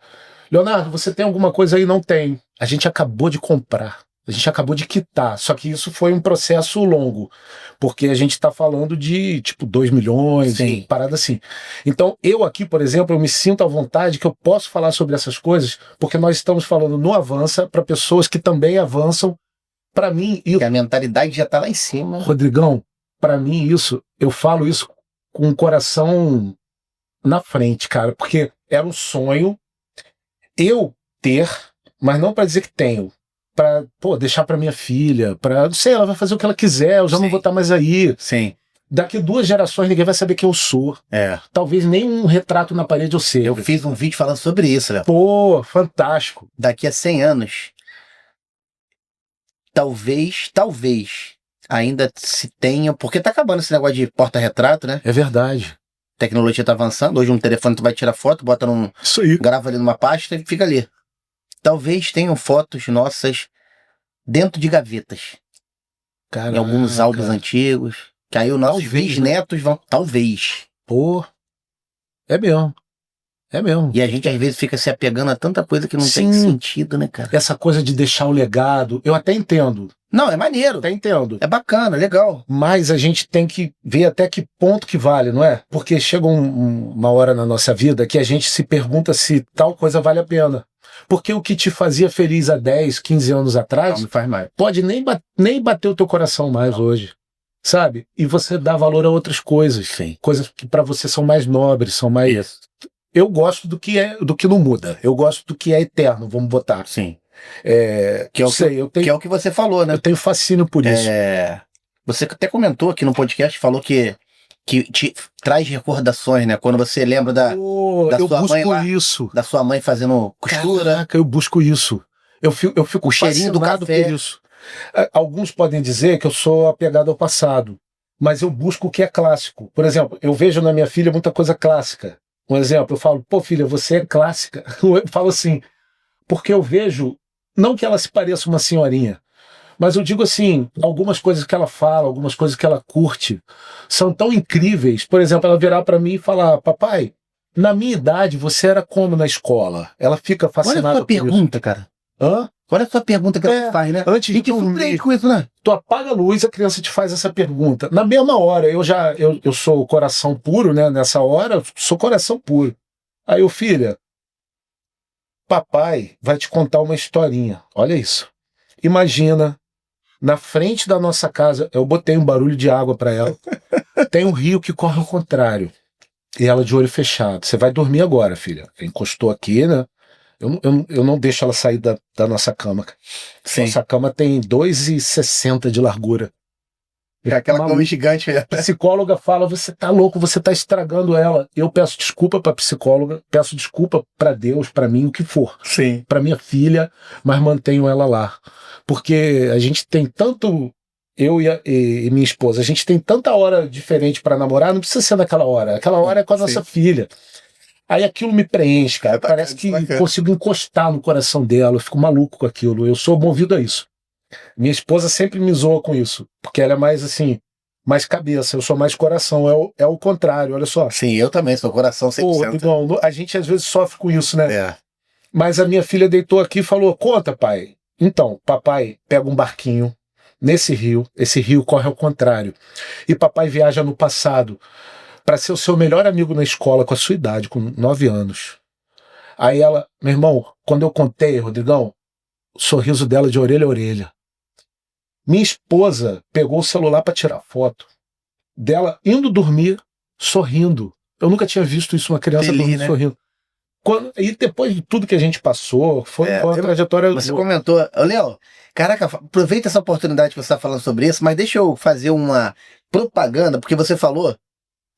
Leonardo, você tem alguma coisa aí? Não tem. A gente acabou de comprar. A gente acabou de quitar, só que isso foi um processo longo, porque a gente está falando de, tipo, 2 milhões, parada assim. Então, eu aqui, por exemplo, eu me sinto à vontade que eu posso falar sobre essas coisas, porque nós estamos falando no Avança para pessoas que também avançam. Para mim, e a mentalidade já está lá em cima. Rodrigão, para mim eu falo isso com o coração na frente, cara, porque era um sonho eu ter, mas não para dizer que tenho. Pra, deixar pra minha filha, não sei, ela vai fazer o que ela quiser, eu já não vou estar mais aí. Sim. Daqui 2 gerações ninguém vai saber quem eu sou. Talvez nem um retrato na parede eu seja. Eu fiz um vídeo falando sobre isso, Léo. Pô, fantástico. Daqui a 100 anos, talvez, ainda se tenha, porque tá acabando esse negócio de porta-retrato, né? É verdade. A tecnologia tá avançando, hoje um telefone tu vai tirar foto, bota isso aí. Grava ali numa pasta e fica ali. Talvez tenham fotos nossas dentro de gavetas. Caraca. Em alguns álbuns antigos. Que aí os nossos bisnetos vão. Talvez. Pô. É mesmo. É mesmo. E a gente às vezes fica se apegando a tanta coisa que não tem sentido, né, cara? Essa coisa de deixar o legado, eu até entendo. Não, é maneiro. Até entendo. É bacana, legal. Mas a gente tem que ver até que ponto que vale, não é? Porque chega uma hora na nossa vida que a gente se pergunta se tal coisa vale a pena. Porque o que te fazia feliz há 10, 15 anos atrás não faz mais. Pode nem bater o teu coração mais hoje, sabe? E você dá valor a outras coisas, coisas que para você são mais nobres, são mais... Isso. Eu gosto do que não muda, eu gosto do que é eterno, vamos botar. Sim. Que é o que você falou, né? Eu tenho fascínio por isso. Você até comentou aqui no podcast, falou que te traz recordações, né? Quando você lembra da sua mãe lá, da sua mãe fazendo costura. Caraca, eu busco isso. Eu fico o cheirinho do café. Por isso. Alguns podem dizer que eu sou apegado ao passado, mas eu busco o que é clássico. Por exemplo, eu vejo na minha filha muita coisa clássica. Um exemplo, eu falo, pô filha, você é clássica. Eu falo assim, porque eu vejo, não que ela se pareça uma senhorinha, mas eu digo assim, algumas coisas que ela fala, algumas coisas que ela curte, são tão incríveis. Por exemplo, ela virar para mim e falar, papai, na minha idade, você era como na escola? Ela fica Olha a fascinada sua por isso. pergunta, cara. Hã? Olha a sua pergunta que ela faz, né? Antes de E te surpreende com isso, né? tu apaga a luz, a criança te faz essa pergunta. Na mesma hora, eu sou coração puro, né? Nessa hora, eu sou coração puro. Aí eu, filha, papai vai te contar uma historinha. Olha isso. Imagina, na frente da nossa casa, eu botei um barulho de água para ela. Tem um rio que corre ao contrário. E ela de olho fechado. Você vai dormir agora, filha. Encostou aqui, né? Eu não deixo ela sair da nossa cama. Sim. Nossa cama tem 2,60 de largura. É aquela cama gigante. A psicóloga fala, você tá louco, você tá estragando ela. Eu peço desculpa pra psicóloga, peço desculpa pra Deus, pra mim, o que for. Sim. Pra minha filha, mas mantenho ela lá. Porque a gente tem tanto... Eu e minha esposa, a gente tem tanta hora diferente pra namorar, não precisa ser naquela hora. Aquela hora é com a nossa filha. Aí aquilo me preenche, cara. Parece que consigo encostar no coração dela. Eu fico maluco com aquilo. Eu sou movido a isso. Minha esposa sempre me zoa com isso. Porque ela é mais assim, mais cabeça. Eu sou mais coração. É o contrário, olha só. Sim, eu também sou coração 100%. Não, a gente às vezes sofre com isso, né? É. Mas a minha filha deitou aqui e falou, conta, pai. Então, papai pega um barquinho nesse rio. Esse rio corre ao contrário. E papai viaja no passado para ser o seu melhor amigo na escola com a sua idade, com 9 anos. Aí ela, meu irmão, quando eu contei, Rodrigão, o sorriso dela de orelha a orelha. Minha esposa pegou o celular para tirar foto dela indo dormir, sorrindo. Eu nunca tinha visto isso, uma criança Feliz, dormir né? sorrindo. E depois de tudo que a gente passou, foi uma trajetória... Você comentou... Ô, Léo, caraca, aproveita essa oportunidade que você está falando sobre isso, mas deixa eu fazer uma propaganda, porque você falou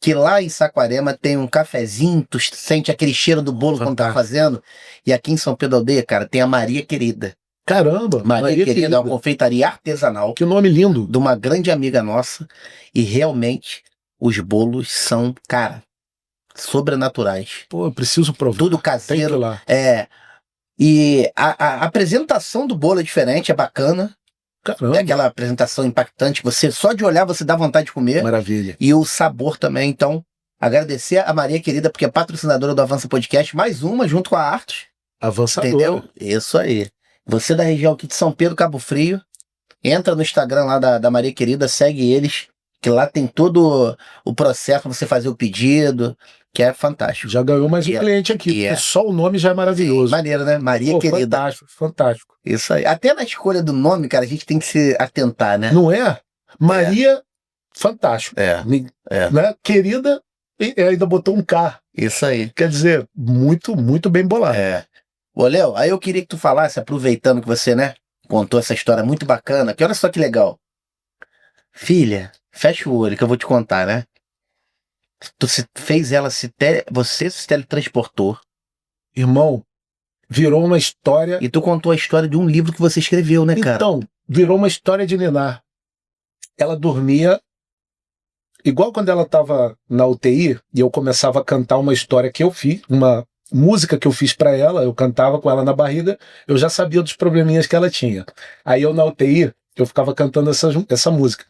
que lá em Saquarema tem um cafezinho, tu sente aquele cheiro do bolo quando tá fazendo, e aqui em São Pedro da Aldeia, cara, tem a Maria Querida. Caramba! Maria Querida é uma confeitaria artesanal. Que nome lindo! De uma grande amiga nossa, e realmente os bolos são, cara, sobrenaturais. Pô, eu preciso provar. Tudo Tem que ir caseiro. lá. E a apresentação do bolo é diferente, é bacana. Caramba! É aquela apresentação impactante. Você, só de olhar, você dá vontade de comer. Maravilha. E o sabor também. Então, agradecer a Maria Querida, porque é patrocinadora do Avança Podcast. Mais uma, junto com a Artos. Avançadora. Entendeu? Isso aí. Você da região aqui de São Pedro, Cabo Frio, entra no Instagram lá da Maria Querida, segue eles, que lá tem todo o processo pra você fazer o pedido, que é fantástico. Já ganhou mais um cliente aqui, porque só o nome já é maravilhoso. Sim, maneiro, né? Maria Querida. Fantástico, fantástico. Isso aí. Até na escolha do nome, cara, a gente tem que se atentar, né? Não é? Maria, fantástico. Né? Querida, e ainda botou um K. Isso aí. Quer dizer, muito, muito bem bolado. Ô, Léo, aí eu queria que tu falasse, aproveitando que você, né, contou essa história muito bacana, que olha só que legal. Filha, fecha o olho que eu vou te contar, né? Tu fez ela você se teletransportou. Irmão, virou uma história... E tu contou a história de um livro que você escreveu, né, cara? Então, virou uma história de ninar. Ela dormia... Igual quando ela estava na UTI, e eu começava a cantar uma história que eu fiz, uma música que eu fiz para ela, eu cantava com ela na barriga, eu já sabia dos probleminhas que ela tinha. Aí eu na UTI, eu ficava cantando essa música.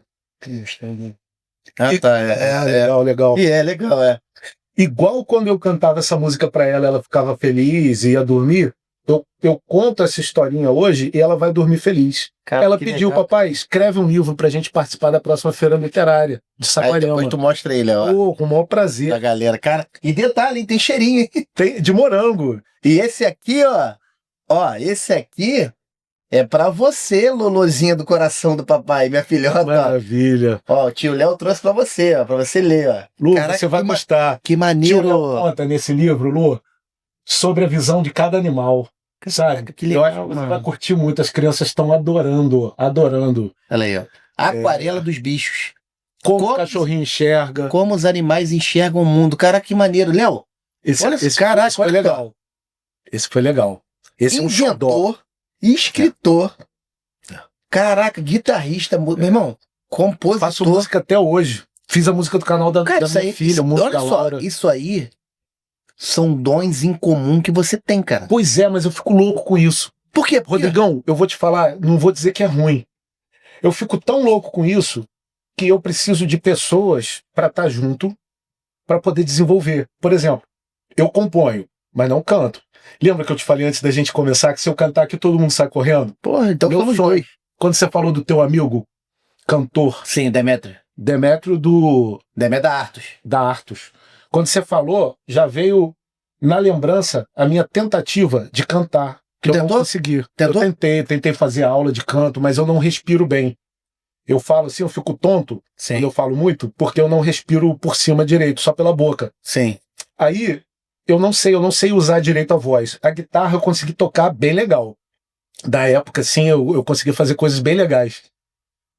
Legal. E é legal, Igual quando eu cantava essa música para ela, ela ficava feliz e ia dormir, eu conto essa historinha hoje e ela vai dormir feliz. Cara, ela pediu, legal. Papai, escreve um livro pra gente participar da próxima feira literária de Saquarema. Aí depois tu mostra ele, ó. Com o maior prazer. Da galera, cara. E detalhe, tem cheirinho, hein? Tem de morango. E esse aqui, ó, esse aqui é pra você, Lolozinha do coração do papai, minha filhota. Maravilha. Ó, o tio Léo trouxe pra você, ó, pra você ler, ó. Lu, caraca, você vai gostar. Que maneiro. Tio Léo conta nesse livro, Lu, sobre a visão de cada animal. Sabe? Que legal, eu acho que você vai curtir muito. As crianças estão adorando. Olha aí, ó. Aquarela dos bichos. Como o cachorrinho enxerga. Como os animais enxergam o mundo. Cara, que maneiro. Léo, esse foi legal. Esse foi legal. Esse é um xodó. Escritor. Caraca, guitarrista. Meu irmão, compositor. Faço música até hoje. Fiz a música do canal da minha filha, música da Laura. Olha só, isso aí são dons em comum que você tem, cara. Pois é, mas eu fico louco com isso. Por quê? Rodrigão, eu vou te falar, não vou dizer que é ruim. Eu fico tão louco com isso que eu preciso de pessoas para estar junto, para poder desenvolver. Por exemplo, Eu componho, mas não canto. Lembra que eu te falei antes da gente começar que se eu cantar aqui todo mundo sai correndo? Porra, então Meu somos sonho. dois. Quando você falou do teu amigo, cantor, Sim, Demétrio. Demétrio Demétrio da Artus. da Artus. Quando você falou, já veio na lembrança a minha tentativa de cantar. Que eu não Tentou? consegui. Tentou? Eu tentei fazer aula de canto, mas eu não respiro bem. Eu falo assim, eu fico tonto quando eu falo muito, porque eu não respiro por cima direito, só pela boca. Sim. Aí, eu não sei usar direito a voz. A guitarra eu consegui tocar bem legal. Da época, assim, eu consegui fazer coisas bem legais.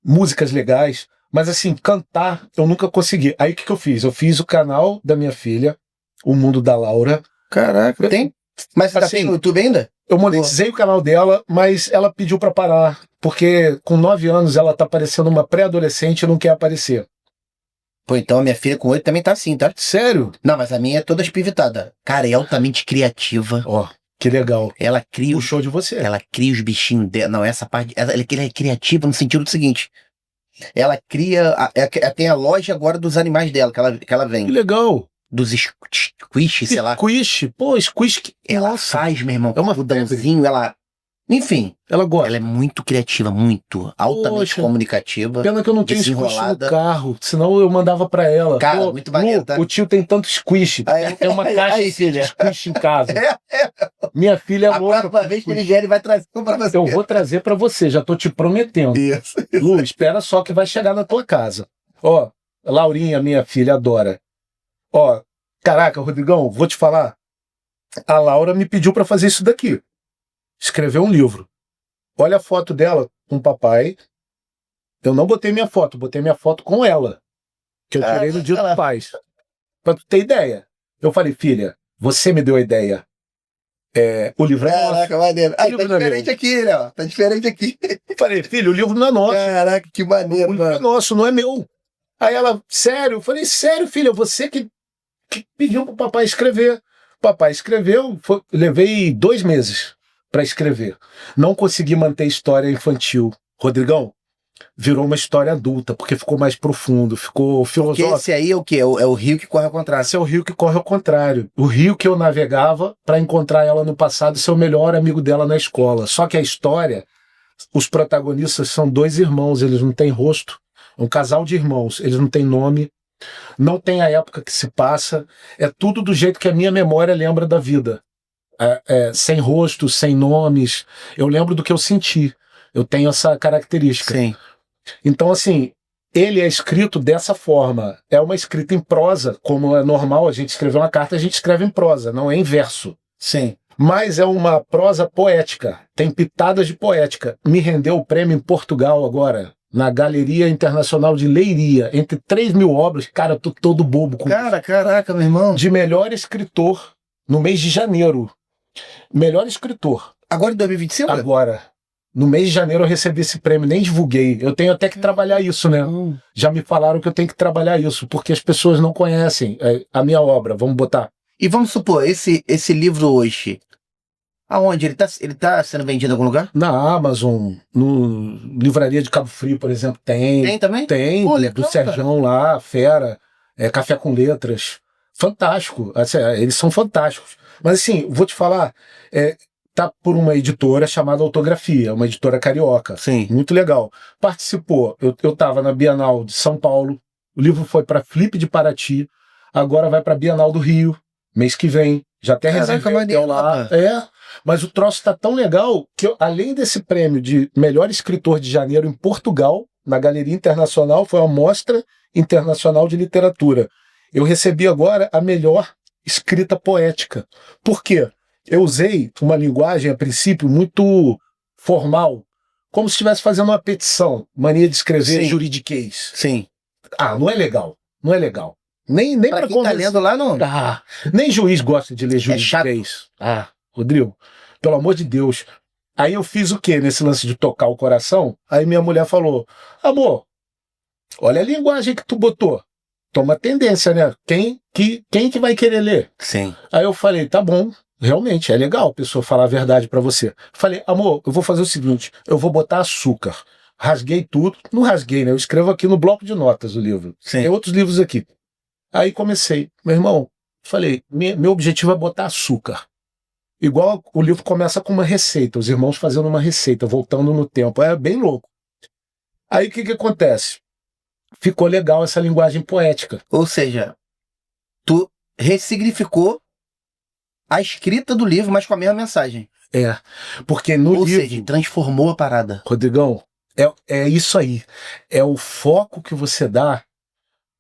Músicas legais. Mas, assim, cantar eu nunca consegui. Aí, o que eu fiz? Eu fiz o canal da minha filha, O Mundo da Laura. Caraca, tem? Mas você tá Assim, no YouTube ainda? Eu monetizei o canal dela, mas ela pediu pra parar. Porque com 9 anos ela tá parecendo uma pré-adolescente e não quer aparecer. Pô, então a minha filha com 8 também tá assim, tá? Sério? Não, mas a minha é toda espivitada. Cara, é altamente criativa. Ó, que legal. Ela cria, Puxou de você. ela cria os bichinhos dela. Não, essa parte. Ela é criativa no sentido do seguinte: ela cria. Tem a loja agora dos animais dela, que ela Que vem. legal. Dos squish, sei lá. Squish. Pô, squish. Ela Nossa. faz, meu irmão. É uma o danzinho, ela. Enfim, Ela gosta. ela é muito criativa, muito. Altamente Poxa. comunicativa. Pena que eu não tenho squish no desenrolada. carro, senão eu mandava pra ela. Cara, Pô, muito maneiro, Lu, tá? o tio tem tanto squish. Tem uma caixa Aí, de filha. squish em casa. Minha filha é A louca. próxima vez que ele vier, ele vai trazer um pra você. Eu vou trazer pra você, já tô te prometendo. Isso. Lu, espera só que vai chegar na tua casa. Ó, Laurinha, minha filha, adora. Ó, caraca, Rodrigão, vou te falar. A Laura me pediu pra fazer isso daqui. Escrever um livro. Olha a foto dela com o papai. Eu não botei minha foto, botei minha foto com ela. Que eu tirei no Dia dos Pais. Pra tu ter ideia. Eu falei, filha, você me deu a ideia. O livro é nosso. Caraca, maneiro. Aí, tá livro não é diferente meu. aqui, né? ó? Tá diferente aqui. Eu falei, filho, o livro não é nosso. Caraca, que maneiro, O livro é mano. nosso, não é meu. Aí ela, sério? Eu falei, sério, filha, você que pediu pro papai escrever. O papai escreveu, levei 2 meses para escrever. Não consegui manter história infantil. Rodrigão, virou uma história adulta, porque ficou mais profundo, ficou Porque filosófico. esse aí é o quê? É o rio que corre ao contrário. Esse é o rio que corre ao contrário. O rio que eu navegava para encontrar ela no passado e ser o melhor amigo dela na escola. Só que a história, os protagonistas são 2 irmãos, eles não têm rosto. É um casal de irmãos, eles não têm nome, não tem a época que se passa, é tudo do jeito que a minha memória lembra da vida. Sem rosto, sem nomes. Eu lembro do que eu senti. Eu tenho essa característica. Sim. Então, assim, ele é escrito dessa forma. É uma escrita em prosa, como é normal a gente escrever uma carta, a gente escreve em prosa, não é em verso. Sim. Mas é uma prosa poética, tem pitadas de poética. Me rendeu o prêmio em Portugal agora, na Galeria Internacional de Leiria, entre 3.000 obras. Cara, eu tô todo bobo com Cara, caraca, meu irmão. de melhor escritor no mês de janeiro. Melhor escritor. Agora em 2025? Agora. No mês de janeiro eu recebi esse prêmio, nem divulguei. Eu tenho até que trabalhar isso, né? Já me falaram que eu tenho que trabalhar isso, porque as pessoas não conhecem a minha obra, vamos botar. E vamos supor, esse livro hoje, aonde? Ele tá sendo vendido em algum lugar? Na Amazon, no Livraria de Cabo Frio, por exemplo, tem. Tem também? Tem, Pô, do legal, Serjão lá, Fera, Café com Letras. Fantástico. Assim, eles são fantásticos. Mas assim, vou te falar, tá por uma editora chamada Autografia, uma editora carioca. Sim. Muito legal. Participou, eu tava na Bienal de São Paulo, o livro foi para Flip de Paraty, agora vai para Bienal do Rio, mês que vem. Já até reservei maneiro, lá. rapaz. Mas o troço tá tão legal que, além desse prêmio de melhor escritor de janeiro em Portugal, na Galeria Internacional, foi uma mostra internacional de literatura. Eu recebi agora a melhor escrita poética. Por quê? Eu usei uma linguagem, a princípio, muito formal, como se estivesse fazendo uma petição, mania de escrever Sim. juridiquês. Sim. Não é legal. Não é legal. Nem Pra pra quem tá convencer. lendo lá, não. Nem juiz gosta de ler chato. juridiquês. Rodrigo, pelo amor de Deus. Aí eu fiz o quê nesse lance de tocar o coração? Aí minha mulher falou, amor, olha a linguagem que tu botou. Toma tendência, né? Quem que vai querer ler? Sim. Aí eu falei, tá bom, realmente é legal a pessoa falar a verdade pra você. Falei, amor, eu vou fazer o seguinte, eu vou botar açúcar. Rasguei tudo, não rasguei, né? Eu escrevo aqui no bloco de notas o livro. Sim. Tem outros livros aqui. Aí comecei, meu irmão, Falei, meu objetivo é botar açúcar. Igual o livro começa com uma receita, os irmãos fazendo uma receita, voltando no tempo. É bem louco. Aí o que acontece? Ficou legal essa linguagem poética. Ou seja, tu ressignificou a escrita do livro, mas com a mesma mensagem. Porque no Ou livro... seja, transformou a parada. Rodrigão, é isso aí. É o foco que você dá,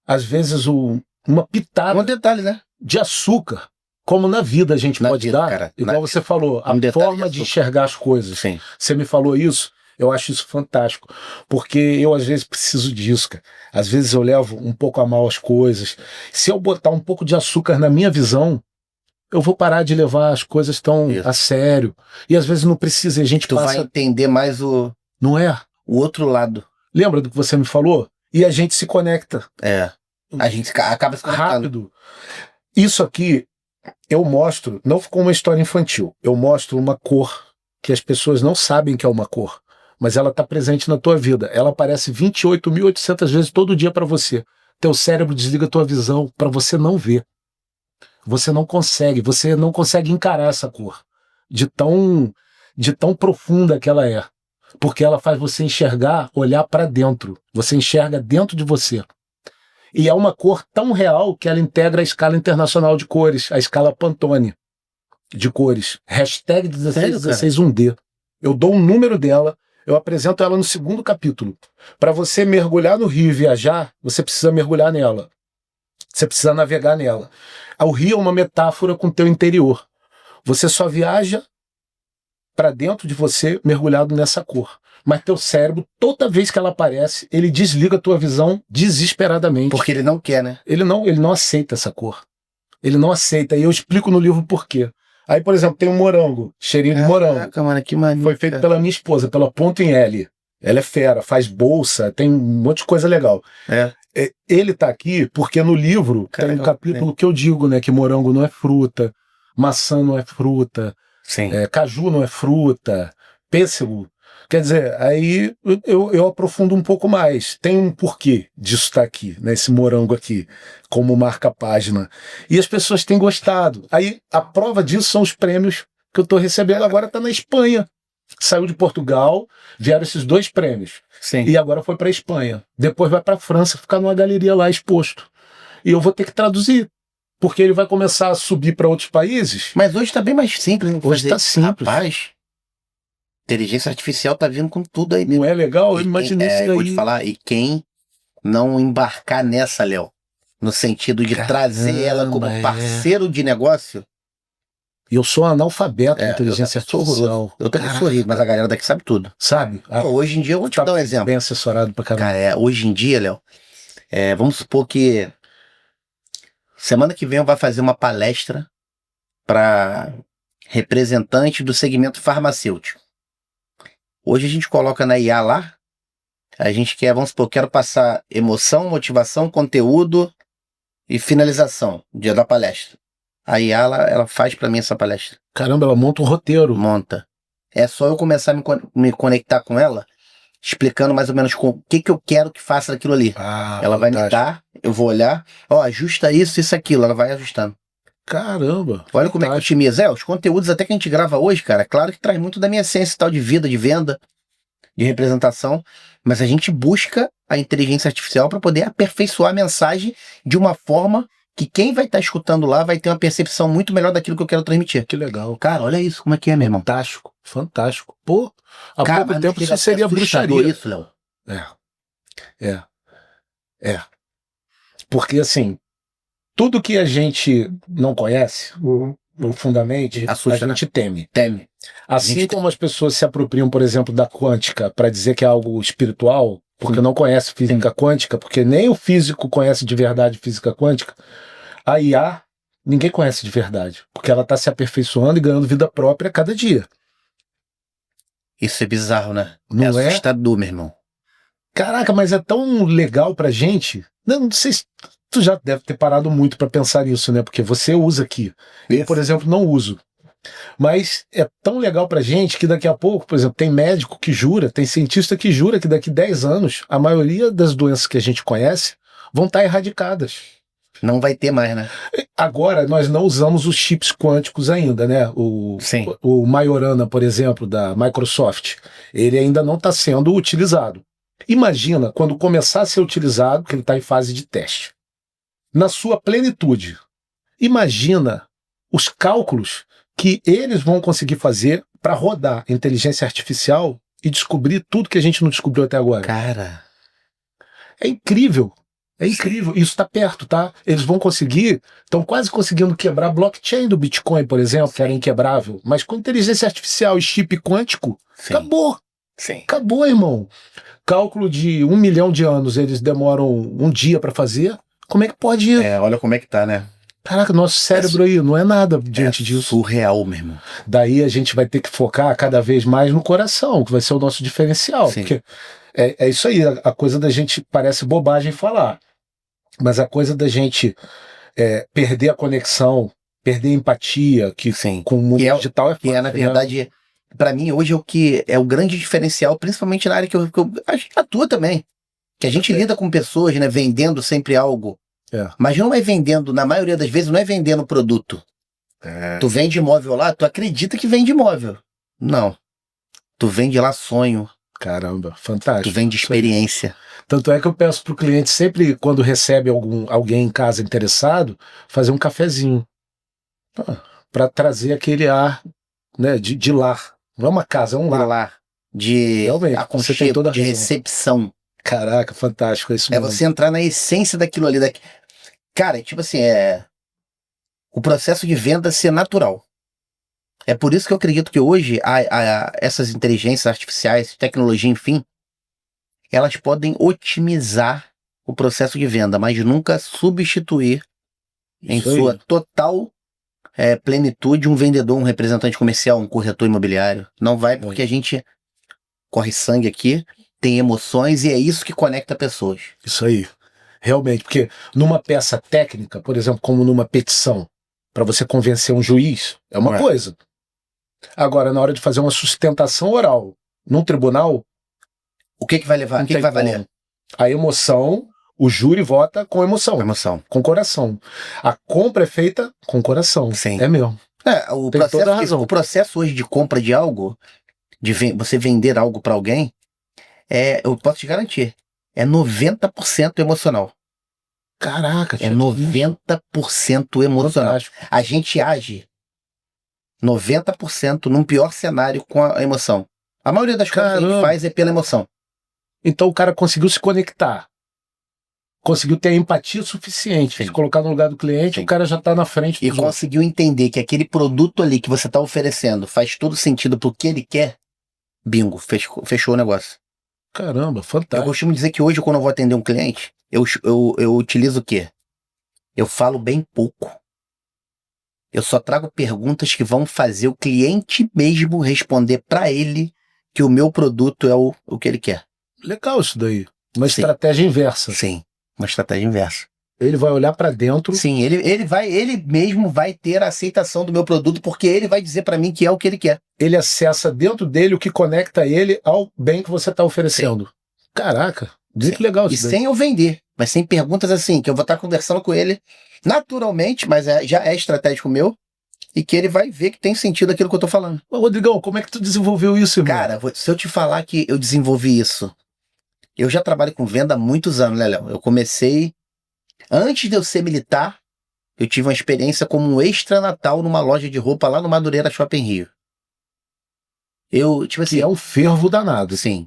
às vezes uma pitada Um detalhe, né? de açúcar, como na vida a gente pode vida, dar, cara, igual você falou, a detalhe forma de enxergar as coisas. Sim. Você me falou isso, eu acho isso fantástico, porque eu às vezes preciso disso, cara. Às vezes eu levo um pouco a mal as coisas. Se eu botar um pouco de açúcar na minha visão, eu vou parar de levar as coisas tão a sério. E às vezes não precisa, e a gente Tu vai entender mais o Não é? o outro lado. Lembra do que você me falou? E a gente se conecta. A gente acaba se conectando. Rápido. Isso aqui eu mostro, não ficou uma história infantil, eu mostro uma cor que as pessoas não sabem que é uma cor, mas ela está presente na tua vida. Ela aparece 28.800 vezes todo dia para você. Teu cérebro desliga a tua visão para você não ver. Você não consegue encarar essa cor de tão profunda que ela é. Porque ela faz você enxergar, olhar para dentro. Você enxerga dentro de você. E é uma cor tão real que ela integra a escala internacional de cores, a escala Pantone de cores. Hashtag 16161D. Eu dou um número dela, eu apresento ela no 2º capítulo. Para você mergulhar no rio e viajar, você precisa mergulhar nela. Você precisa navegar nela. O rio é uma metáfora com o teu interior. Você só viaja para dentro de você mergulhado nessa cor. Mas teu cérebro, toda vez que ela aparece, ele desliga a tua visão desesperadamente. Porque ele não quer, né? Ele não aceita essa cor. Ele não aceita. E eu explico no livro por quê. Aí, por exemplo, tem um morango, cheirinho de morango. Caraca, mano, que maneiro. Foi feito pela minha esposa, pela Ponto em L. Ela é fera, faz bolsa, tem um monte de coisa legal. Ele tá aqui porque no livro tem um capítulo que eu digo, né, que morango não é fruta, maçã não é fruta, caju não é fruta, pêssego. Quer dizer, aí eu aprofundo um pouco mais. Tem um porquê disso estar aqui, né, esse morango aqui, como marca-página. E as pessoas têm gostado. Aí a prova disso são os prêmios que eu estou recebendo. Agora está na Espanha. Saiu de Portugal, vieram esses 2 prêmios. Sim. E agora foi para a Espanha. Depois vai para a França, ficar numa galeria lá exposto. E eu vou ter que traduzir, porque ele vai começar a subir para outros países. Mas hoje está bem mais simples. Hoje está simples. Rapaz, inteligência artificial tá vindo com tudo aí. Não é legal? Eu imaginei isso aí. Vou te falar, e quem não embarcar nessa, Léo, no sentido de trazer ela como parceiro de negócio. E eu sou analfabeto de inteligência artificial. Eu tô sorrindo, mas a galera daqui sabe tudo. Sabe? Hoje em dia, eu vou te dar um exemplo. Bem assessorado pra caramba. Cara, hoje em dia, Léo, vamos supor que semana que vem eu vou fazer uma palestra para representante do segmento farmacêutico. Hoje a gente coloca na IA lá, a gente quer, vamos supor, quero passar emoção, motivação, conteúdo e finalização dia da palestra. A IA, ela faz para mim essa palestra. Caramba, ela monta um roteiro. Monta. É só eu começar a me conectar com ela, explicando mais ou menos o que eu quero que faça daquilo ali. Ela vai me dar, eu vou olhar, ajusta isso, aquilo, ela vai ajustando. Caramba. Olha como é que otimiza. Os conteúdos até que a gente grava hoje, cara, claro que traz muito da minha essência e tal de vida, de venda, de representação, mas a gente busca a inteligência artificial para poder aperfeiçoar a mensagem de uma forma que quem vai estar escutando lá vai ter uma percepção muito melhor daquilo que eu quero transmitir. Que legal. Cara, olha isso, como é que é, meu irmão. Fantástico, fantástico. Pô, há pouco tempo isso seria bruxaria. Isso, Léo. Porque assim, tudo que a gente não conhece, profundamente, assusta, a gente teme. Teme. Assim como as pessoas se apropriam, por exemplo, da quântica para dizer que é algo espiritual, porque não conhece física quântica, porque nem o físico conhece de verdade física quântica, a IA ninguém conhece de verdade, porque ela está se aperfeiçoando e ganhando vida própria a cada dia. Isso é bizarro, né? Não é assustador, meu irmão. Caraca, mas é tão legal pra gente. Não sei se tu já deve ter parado muito pra pensar nisso, né? Porque você usa aqui. Eu, por exemplo, não uso. Mas é tão legal pra gente que daqui a pouco, por exemplo, tem médico que jura, tem cientista que jura que daqui 10 anos a maioria das doenças que a gente conhece vão estar erradicadas. Não vai ter mais, né? Agora, nós não usamos os chips quânticos ainda, né? Sim. O Majorana, por exemplo, da Microsoft, ele ainda não está sendo utilizado. Imagina quando começar a ser utilizado, que ele está em fase de teste. Na sua plenitude, imagina os cálculos que eles vão conseguir fazer para rodar inteligência artificial e descobrir tudo que a gente não descobriu até agora. Cara, É incrível. É incrível. Isso está perto, tá? Eles vão conseguir, estão quase conseguindo quebrar a blockchain do Bitcoin, por exemplo, que era inquebrável. Mas com inteligência artificial e chip quântico, sim. acabou. Sim. Acabou, irmão. Cálculo de 1 milhão de anos, eles demoram um dia para fazer. Como é que pode ir? Olha como é que tá, né? Caraca, nosso cérebro aí não é nada diante disso. Surreal mesmo. Daí a gente vai ter que focar cada vez mais no coração, que vai ser o nosso diferencial. Sim. Porque é isso aí, a coisa da gente parece bobagem falar. Mas a coisa da gente perder a conexão, perder a empatia, que Sim. com o mundo digital é fácil. Que na verdade, para mim, hoje é o que é o grande diferencial, principalmente na área que eu acho que atua também. Que a gente lida com pessoas, né, vendendo sempre algo. Mas não é vendendo, na maioria das vezes, não é vendendo produto. Tu vende imóvel lá, tu acredita que vende imóvel. Não. Tu vende lá sonho. Caramba, fantástico. Tu vende experiência. Tanto é que eu peço pro cliente sempre, quando recebe alguém em casa interessado, fazer um cafezinho. Para trazer aquele ar, né, de lar. Não é uma casa, é um lar. Lar. De aconchego, de recepção. Caraca, fantástico, é isso mesmo. É você entrar na essência daquilo ali. Cara, tipo assim, o processo de venda ser natural. É por isso que eu acredito que hoje essas inteligências artificiais, tecnologia, enfim, elas podem otimizar o processo de venda, mas nunca substituir em sua total plenitude um vendedor, um representante comercial, um corretor imobiliário. Não vai, porque a gente corre sangue aqui, tem emoções e é isso que conecta pessoas. Isso aí. Realmente, porque numa peça técnica, por exemplo, como numa petição, para você convencer um juiz, é uma coisa. Agora, na hora de fazer uma sustentação oral num tribunal, o que vai levar? O que vai valer? A emoção, o júri vota com emoção. Com emoção. Com coração. A compra é feita com coração. Sim. É mesmo. O processo hoje de compra de algo, de você vender algo para alguém, eu posso te garantir, é 90% emocional. Caraca, é 90% emocional. Fantástico. A gente age 90% num pior cenário com a emoção. A maioria das coisas que a gente faz é pela emoção. Então o cara conseguiu se conectar. Conseguiu ter a empatia suficiente de colocar no lugar do cliente, o cara já está na frente. E conseguiu entender que aquele produto ali que você está oferecendo faz todo sentido pro que ele quer. Bingo, fechou o negócio. Caramba, fantástico. Eu costumo dizer que hoje, quando eu vou atender um cliente, eu utilizo o quê? Eu falo bem pouco. Eu só trago perguntas que vão fazer o cliente mesmo responder para ele que o meu produto é o que ele quer. Legal isso daí. Uma estratégia inversa. Sim, uma estratégia inversa. Ele vai olhar para dentro. Sim, ele mesmo vai ter a aceitação do meu produto porque ele vai dizer para mim que é o que ele quer. Ele acessa dentro dele o que conecta ele ao bem que você está oferecendo. Sim. Caraca, muito legal isso. E sem eu vender, mas sem perguntas assim, que eu vou estar conversando com ele naturalmente, mas já é estratégico meu, e que ele vai ver que tem sentido aquilo que eu tô falando. Mas, Rodrigão, como é que tu desenvolveu isso, irmão? Cara, se eu te falar que eu desenvolvi isso, eu já trabalho com venda há muitos anos, né, Léo? Eu comecei, antes de eu ser militar, eu tive uma experiência como um extra natal numa loja de roupa lá no Madureira Shopping Rio. Tipo assim, que é um fervo danado. Sim.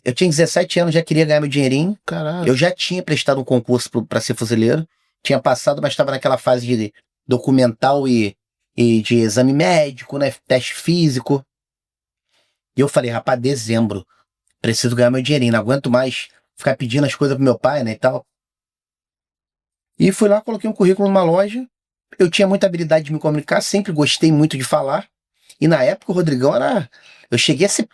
Eu tinha 17 anos, já queria ganhar meu dinheirinho. Caraca. Eu já tinha prestado um concurso para ser fuzileiro. Tinha passado, mas estava naquela fase de documental e de exame médico, né? Teste físico. E eu falei, rapaz, dezembro, preciso ganhar meu dinheirinho, não aguento mais ficar pedindo as coisas pro meu pai, né, e tal. E fui lá, coloquei um currículo numa loja. Eu tinha muita habilidade de me comunicar, sempre gostei muito de falar. E na época o Rodrigão era... Eu cheguei a ser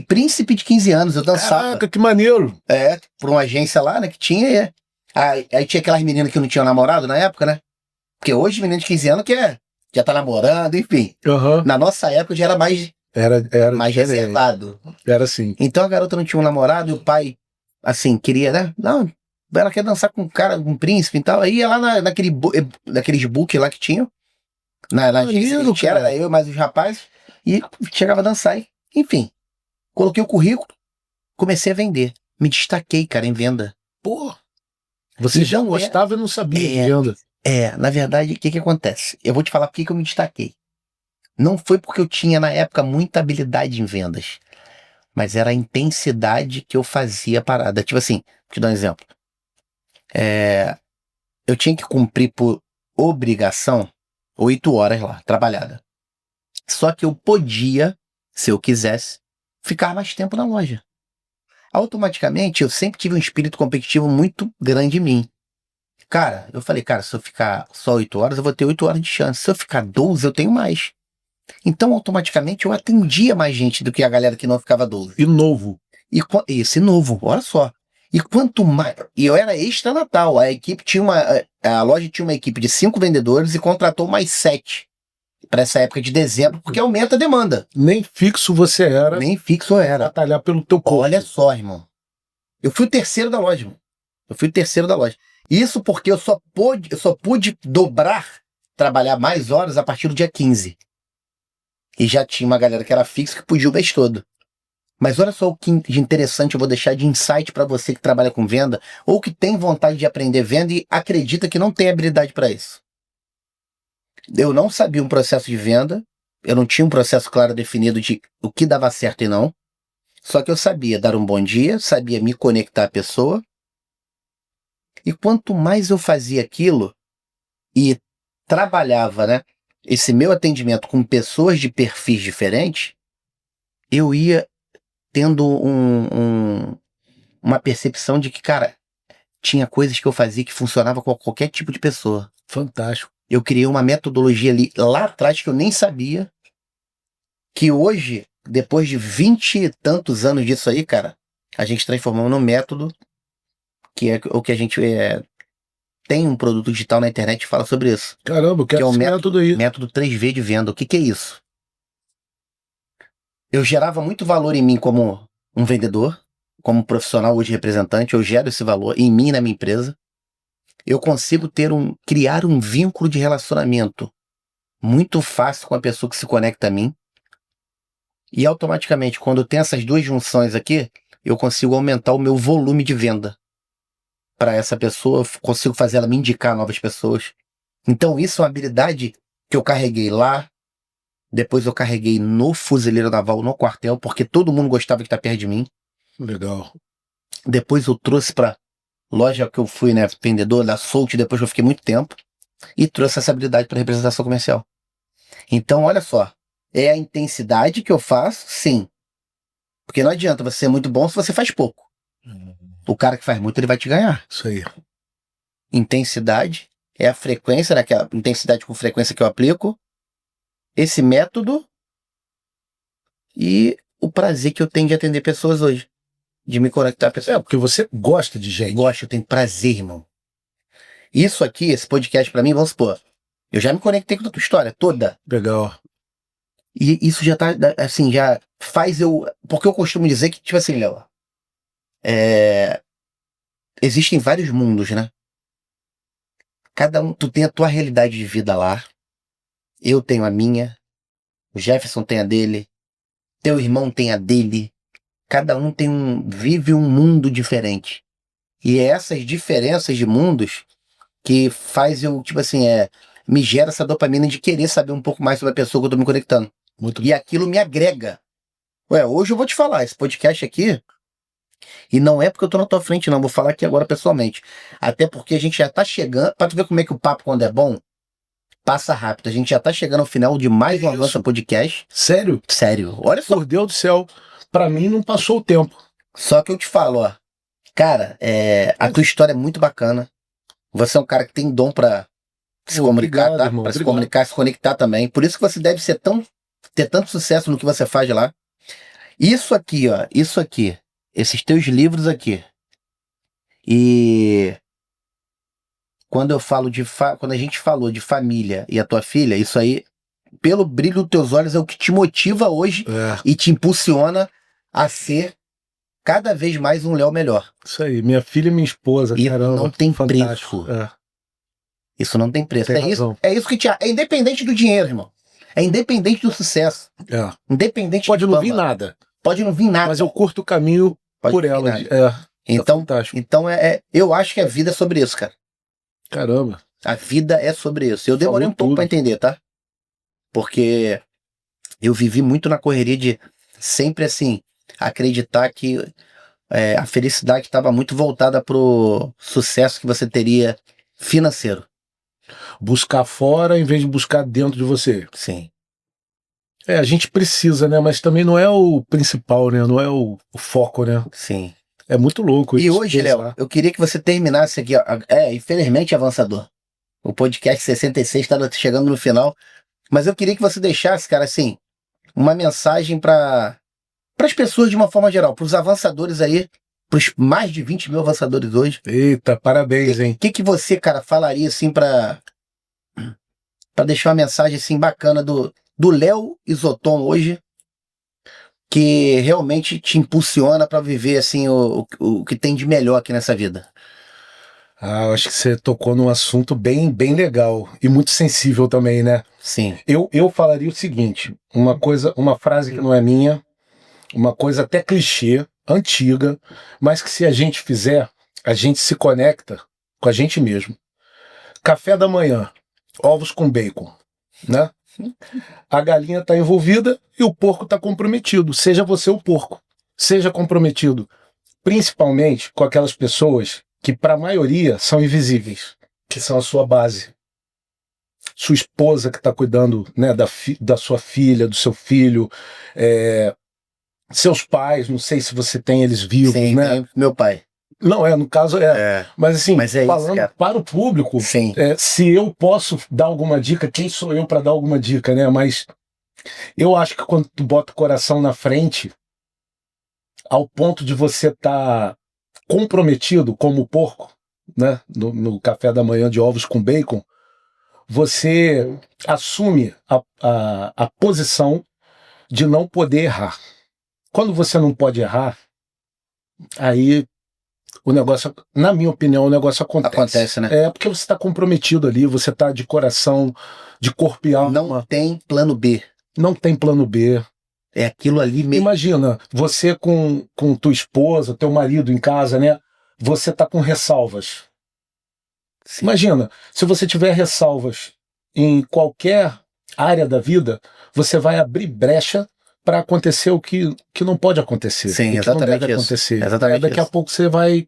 príncipe de 15 anos, eu dançava. Caraca, que maneiro! Por uma agência lá, né, que tinha. Aí tinha aquelas meninas que não tinham namorado na época, né? Porque hoje, menino de 15 anos já tá namorando, enfim. Uhum. Na nossa época já era mais mais reservado. Era assim. Então a garota não tinha um namorado e o pai, assim, queria, né? Não, ela quer dançar com um cara, com um príncipe e tal. Aí ia lá naqueles book lá que tinham. Na agência que tinha, era eu mais os rapazes. E chegava a dançar. Enfim, coloquei o currículo, comecei a vender. Me destaquei, cara, em venda. Pô, você já gostava e não sabia de venda. Na verdade, o que acontece? Eu vou te falar por que eu me destaquei. Não foi porque eu tinha, na época, muita habilidade em vendas. Mas era a intensidade que eu fazia a parada. Tipo assim, vou te dar um exemplo. Eu tinha que cumprir por obrigação 8 horas lá, trabalhada. Só que eu podia, se eu quisesse, ficar mais tempo na loja. Automaticamente, eu sempre tive um espírito competitivo muito grande em mim. Cara, eu falei, cara, se eu ficar só 8 horas, eu vou ter 8 horas de chance. Se eu ficar 12, eu tenho mais. Então, automaticamente, eu atendia mais gente do que a galera que não ficava 12. E novo. Esse novo, olha só. E quanto mais... E eu era extra Natal. A equipe tinha a loja tinha uma equipe de 5 vendedores e contratou mais 7 para essa época de dezembro, porque aumenta a demanda. Nem fixo você era. Nem fixo eu era. Batalhar pelo teu corpo. Olha só, irmão. Eu fui o terceiro da loja, irmão. Isso porque eu só pude trabalhar mais horas a partir do dia 15. E já tinha uma galera que era fixa que podia o mês todo. Mas olha só o que de interessante eu vou deixar de insight para você que trabalha com venda ou que tem vontade de aprender venda e acredita que não tem habilidade para isso. Eu não sabia um processo de venda, eu não tinha um processo claro definido de o que dava certo e não. Só que eu sabia dar um bom dia, sabia me conectar à pessoa. E quanto mais eu fazia aquilo e trabalhava, né, esse meu atendimento com pessoas de perfis diferentes, eu ia tendo uma percepção de que, cara, tinha coisas que eu fazia que funcionava com qualquer tipo de pessoa. Fantástico. Eu criei uma metodologia ali, lá atrás, que eu nem sabia, que hoje, depois de 20 e tantos anos disso aí, cara, a gente transformou num método, que é o que a gente tem um produto digital na internet que fala sobre isso. Caramba, eu quero esse método aí. Método 3V de venda. O que é isso? Eu gerava muito valor em mim como um vendedor, como profissional hoje representante, eu gero esse valor em mim e na minha empresa. Eu consigo criar um vínculo de relacionamento muito fácil com a pessoa que se conecta a mim. E automaticamente, quando eu tenho essas duas junções aqui, eu consigo aumentar o meu volume de venda para essa pessoa, eu consigo fazer ela me indicar novas pessoas. Então isso é uma habilidade que eu carreguei lá, depois eu carreguei no Fuzileiro Naval, no quartel, porque todo mundo gostava de estar perto de mim. Legal. Depois eu trouxe para loja que eu fui, né, vendedor da Soult, depois que eu fiquei muito tempo, e trouxe essa habilidade para representação comercial. Então, olha só, é a intensidade que eu faço, sim. Porque não adianta você ser muito bom se você faz pouco. O cara que faz muito, ele vai te ganhar. Isso aí. Intensidade é a frequência, né, que é a intensidade com frequência que eu aplico, esse método e o prazer que eu tenho de atender pessoas hoje. De me conectar a pessoas. Porque você gosta de gente. Gosto, eu tenho prazer, irmão. Isso aqui, esse podcast pra mim, vamos supor, eu já me conectei com a tua história toda. Legal. E isso já tá, assim, já faz eu... Porque eu costumo dizer que, tipo assim, Léo, existem vários mundos, né? Cada um, tu tem a tua realidade de vida lá, eu tenho a minha, o Jefferson tem a dele, teu irmão tem a dele, cada um vive um mundo diferente. E é essas diferenças de mundos que faz eu, tipo assim, me gera essa dopamina de querer saber um pouco mais sobre a pessoa que eu tô me conectando. E aquilo me agrega. Hoje eu vou te falar, esse podcast aqui, e não é porque eu tô na tua frente não, vou falar aqui agora pessoalmente. Até porque a gente já tá chegando, pra tu ver como é que o papo quando é bom, passa rápido. A gente já tá chegando ao final de mais um Avança Podcast. Sério? Sério, olha só. Por Deus do céu, pra mim não passou o tempo. Só que eu te falo, ó, cara, a tua história é muito bacana. Você é um cara que tem dom pra se comunicar, obrigado, tá? Irmão, Pra se comunicar, se conectar também. Por isso que você deve ter tanto sucesso no que você faz lá. Isso aqui, ó, esses teus livros aqui. E quando eu falo quando a gente falou de família e a tua filha, isso aí, pelo brilho dos teus olhos, é o que te motiva hoje e te impulsiona a ser cada vez mais um Léo melhor. Isso aí, minha filha e minha esposa, E caramba. não tem fantástico. preço. Isso não tem preço. Tem razão. É isso que é independente do dinheiro, irmão. É independente do sucesso. Independente Pode de não fama. vir nada. Pode não vir nada. Mas eu curto o caminho Pode por não vir ela. nada. Então, eu acho que a vida é sobre isso, cara. Caramba. A vida é sobre isso. Eu demorei um pouco pra entender, tá? Porque eu vivi muito na correria de sempre, assim, acreditar que a felicidade estava muito voltada pro sucesso que você teria financeiro. Buscar fora em vez de buscar dentro de você. Sim. A gente precisa, né? Mas também não é o principal, né? Não é o foco, né? Sim. É muito louco isso. E hoje, Léo, eu queria que você terminasse aqui. Infelizmente, Avançador. O podcast 66 está chegando no final. Mas eu queria que você deixasse, cara, assim, uma mensagem para as pessoas de uma forma geral, para os avançadores aí, para os mais de 20 mil avançadores hoje. Eita, parabéns, hein? O que você, cara, falaria, assim, para deixar uma mensagem, assim, bacana do Léo Isoton hoje, que realmente te impulsiona para viver, assim, o que tem de melhor aqui nessa vida? Eu acho que você tocou num assunto bem, bem legal e muito sensível também, né? Sim. Eu falaria o seguinte, uma frase que não é minha, uma coisa até clichê, antiga, mas que se a gente fizer, a gente se conecta com a gente mesmo. Café da manhã, ovos com bacon, né? A galinha está envolvida e o porco está comprometido. Seja você o porco. Seja comprometido, principalmente com aquelas pessoas que para a maioria são invisíveis, que são a sua base. Sua esposa que está cuidando, né, da sua filha, do seu filho, seus pais, não sei se você tem eles vivos, Sim, né? tem meu pai. Não, no caso Mas assim, falando isso, para o público, sim. Se eu posso dar alguma dica, quem sou eu para dar alguma dica, né? Mas eu acho que quando tu bota o coração na frente, ao ponto de você estar comprometido como porco, né? No café da manhã de ovos com bacon, você assume a posição de não poder errar. Quando você não pode errar, aí o negócio, na minha opinião, o negócio acontece. Acontece, né? Porque você está comprometido ali, você está de coração, de corpo e alma. Não tem plano B. Não tem plano B. É aquilo ali mesmo. Imagina, você com tua esposa, teu marido em casa, né? Você tá com ressalvas. Sim. Imagina, se você tiver ressalvas em qualquer área da vida, você vai abrir brecha para acontecer o que não pode acontecer. Sim, o que exatamente não deve isso. acontecer. Exatamente daqui isso. a pouco você vai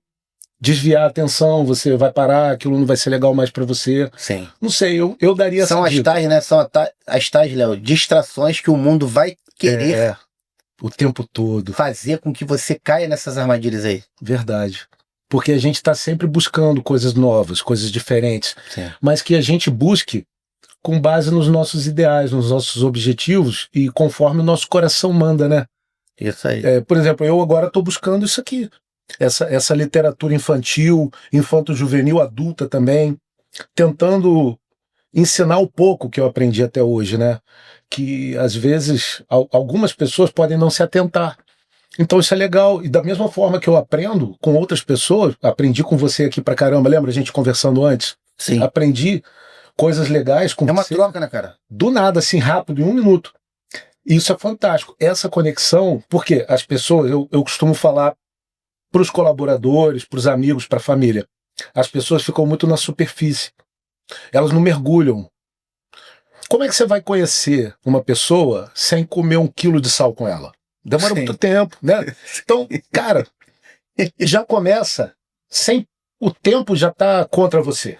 desviar a atenção, você vai parar, aquilo não vai ser legal mais para você. Sim. Não sei, eu daria São essa as dica. tais, né? São as tais, Léo, distrações que o mundo vai querer o tempo todo fazer com que você caia nessas armadilhas aí. Verdade. Porque a gente está sempre buscando coisas novas, coisas diferentes. Sim. Mas que a gente busque com base nos nossos ideais, nos nossos objetivos e conforme o nosso coração manda, né? Isso aí. Por exemplo, eu agora estou buscando isso aqui. Essa literatura infantil, infanto-juvenil, adulta também, tentando ensinar um pouco que eu aprendi até hoje, né? Que às vezes algumas pessoas podem não se atentar. Então isso é legal. E da mesma forma que eu aprendo com outras pessoas, aprendi com você aqui pra caramba, lembra a gente conversando antes? Sim. Aprendi coisas legais com você. É uma troca, né, cara? Do nada, assim, rápido, em 1 minuto. Isso é fantástico. Essa conexão, porque as pessoas, eu costumo falar para os colaboradores, para os amigos, para a família, as pessoas ficam muito na superfície. Elas não mergulham. Como é que você vai conhecer uma pessoa sem comer 1 quilo de sal com ela? Demora muito tempo, né? Então, cara, já começa sem... O tempo já tá contra você.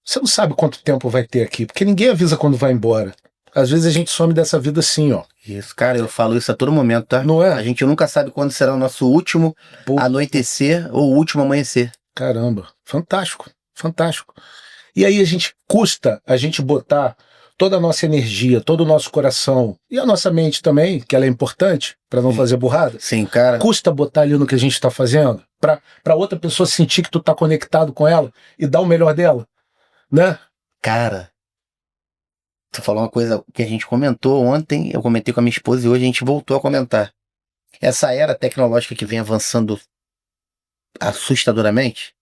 Você não sabe quanto tempo vai ter aqui, porque ninguém avisa quando vai embora. Às vezes a gente some dessa vida assim, ó. Isso, cara, eu falo isso a todo momento, tá? Não é? A gente nunca sabe quando será o nosso último anoitecer ou o último amanhecer. Caramba, fantástico, fantástico. E aí custa a gente botar toda a nossa energia, todo o nosso coração e a nossa mente também, que ela é importante para não fazer burrada. Sim, cara. Custa botar ali no que a gente está fazendo para outra pessoa sentir que tu tá conectado com ela e dar o melhor dela, né? Cara, tu falou uma coisa que a gente comentou ontem, eu comentei com a minha esposa e hoje a gente voltou a comentar. essa era tecnológica que vem avançando assustadoramente,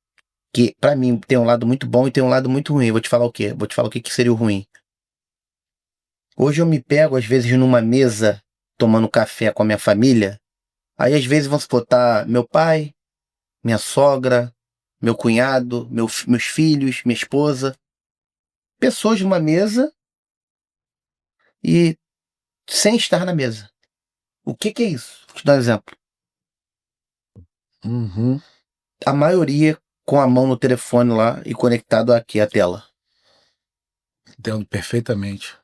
que pra mim tem um lado muito bom e tem um lado muito ruim. Eu vou te falar o quê? Vou te falar o que que seria o ruim. Hoje eu me pego, às vezes, numa mesa, tomando café com a minha família. Aí, às vezes, vamos supor, tá meu pai, minha sogra, meu cunhado, meus filhos, minha esposa. Pessoas numa mesa e sem estar na mesa. O que que é isso? Vou te dar um exemplo. Uhum. A maioria com a mão no telefone lá e conectado aqui à tela. Entendo perfeitamente.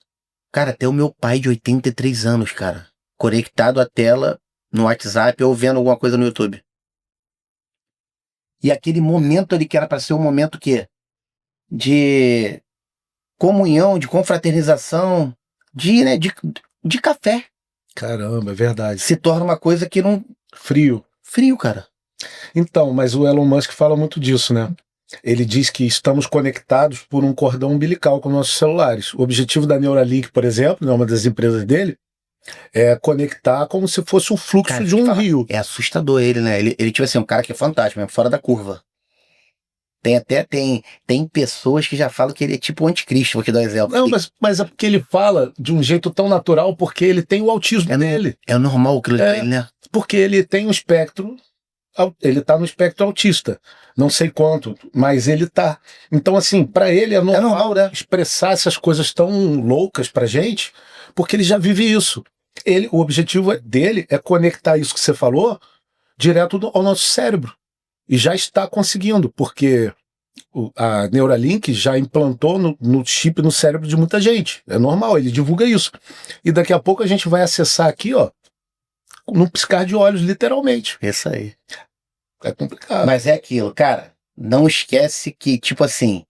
Cara, até o meu pai de 83 anos, cara, conectado à tela no WhatsApp ou vendo alguma coisa no YouTube. E aquele momento ali que era para ser um momento que de comunhão, de confraternização, né, de café, Caramba, é verdade. se torna uma coisa que não... Frio. Frio, cara. Então, mas o Elon Musk fala muito disso, né? Ele diz que estamos conectados por um cordão umbilical com nossos celulares. O objetivo da Neuralink, por exemplo, né, uma das empresas dele, é conectar como se fosse o fluxo Cara, de um rio. é assustador ele, né? Ele tipo assim, um cara que é fantástico, mesmo, fora da curva. Tem pessoas que já falam que ele é tipo o anticristo, vou te dar um exemplo. Não, mas é porque ele fala de um jeito tão natural, porque ele tem o autismo dele. É normal aquilo É. dele, né? Porque ele tem um espectro, ele tá no espectro autista. Não sei quanto, mas ele tá. Então, assim, para ele é normal, né? Expressar essas coisas tão loucas pra gente, porque ele já vive isso. O objetivo dele é conectar isso que você falou direto ao nosso cérebro. E já está conseguindo, porque a Neuralink já implantou no chip no cérebro de muita gente. É normal, ele divulga isso. E daqui a pouco a gente vai acessar aqui, ó, num piscar de olhos, literalmente. Isso aí. É complicado. Mas é aquilo, cara, não esquece que, tipo assim,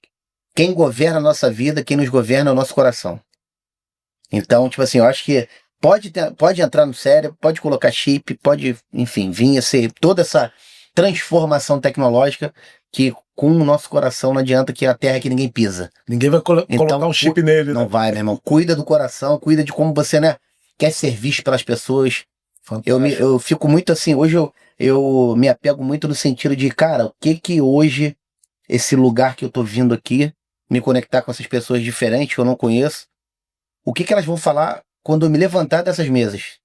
quem governa a nossa vida, quem nos governa é o nosso coração. Então, tipo assim, eu acho que pode entrar no cérebro, pode colocar chip, pode, enfim, vir a ser toda essa transformação tecnológica que com o nosso coração não adianta, que a terra que ninguém pisa. Ninguém vai colocar um chip nele, Não né? vai, meu irmão. Cuida do coração, cuida de como você, né, quer ser visto pelas pessoas. Eu fico muito assim, hoje eu me apego muito no sentido de, cara, o que hoje, esse lugar que eu tô vindo aqui, me conectar com essas pessoas diferentes que eu não conheço, o que elas vão falar quando eu me levantar dessas mesas?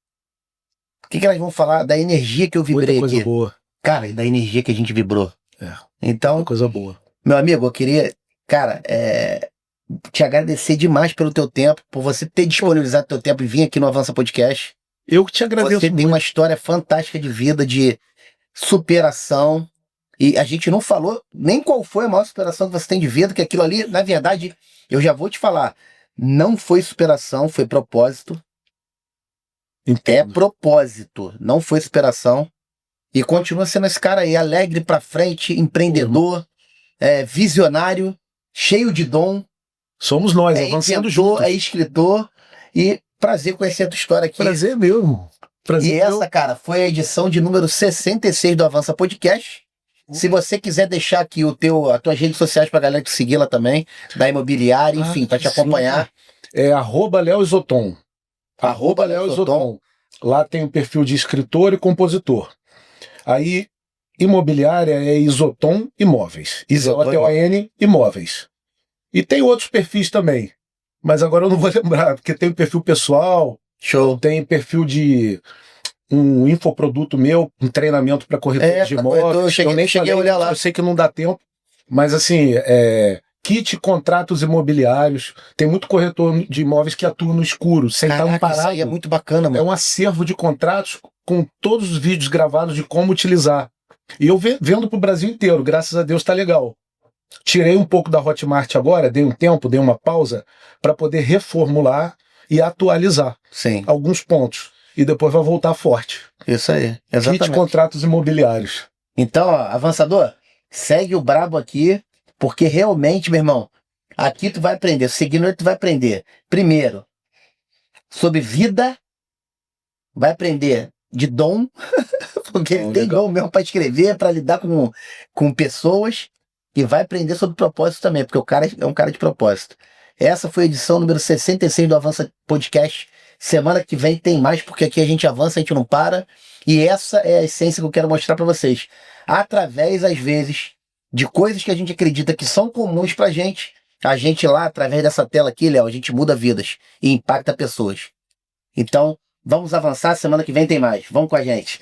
O que elas vão falar da energia que eu vibrei Muita coisa aqui? boa. Cara, e da energia que a gente vibrou. É. Então, Muita coisa boa. meu amigo, eu queria, cara, te agradecer demais pelo teu tempo, por você ter disponibilizado teu tempo e vir aqui no Avança Podcast. Eu que te agradeço Você muito. tem uma história fantástica de vida, de superação. E a gente não falou nem qual foi a maior superação que você tem de vida, que aquilo ali, na verdade, eu já vou te falar, não foi superação, foi propósito. Entendo. É propósito, não foi superação. E continua sendo esse cara aí, alegre pra frente, empreendedor, visionário, cheio de dom. Somos nós, É avançando inventor, juntos. é escritor. E prazer conhecer a tua história aqui. Prazer mesmo. Prazer E essa, cara, foi a edição de número 66 do Avança Podcast. Se você quiser deixar aqui as tuas redes sociais pra galera te seguir lá também, da imobiliária, enfim, pra te acompanhar. É @LeoIsoton. @LeoIsoton. Lá tem o perfil de escritor e compositor. Aí, imobiliária é Isoton Imóveis. Isoton Imóveis. E tem outros perfis também. Mas agora eu não vou lembrar, porque tem o perfil pessoal. Show. Tem perfil de um infoproduto meu, um treinamento para corretores de imóveis. Eu nem cheguei a olhar lá. Eu sei que não dá tempo, mas assim, kit contratos imobiliários. Tem muito corretor de imóveis que atua no escuro, sem estar amparado. Isso aí é muito bacana, mano. É um acervo de contratos com todos os vídeos gravados de como utilizar. E eu vendo pro Brasil inteiro, graças a Deus tá legal. Tirei um pouco da Hotmart agora, dei um tempo, dei uma pausa, para poder reformular e atualizar alguns pontos. E depois vai voltar forte. Isso aí, exatamente. Kit contratos imobiliários. Então, ó, avançador, segue o brabo aqui, porque realmente, meu irmão, aqui tu vai aprender, seguindo ele tu vai aprender, primeiro, sobre vida, vai aprender de dom, porque ele tem dom mesmo para escrever, para lidar com pessoas, e vai aprender sobre propósito também, porque o cara é um cara de propósito. Essa foi a edição número 66 do Avança Podcast. Semana que vem tem mais, porque aqui a gente avança, a gente não para. E essa é a essência que eu quero mostrar para vocês. Através, às vezes, de coisas que a gente acredita que são comuns pra gente, a gente lá, através dessa tela aqui, Léo, a gente muda vidas e impacta pessoas. Então, vamos avançar, semana que vem tem mais. Vamos com a gente.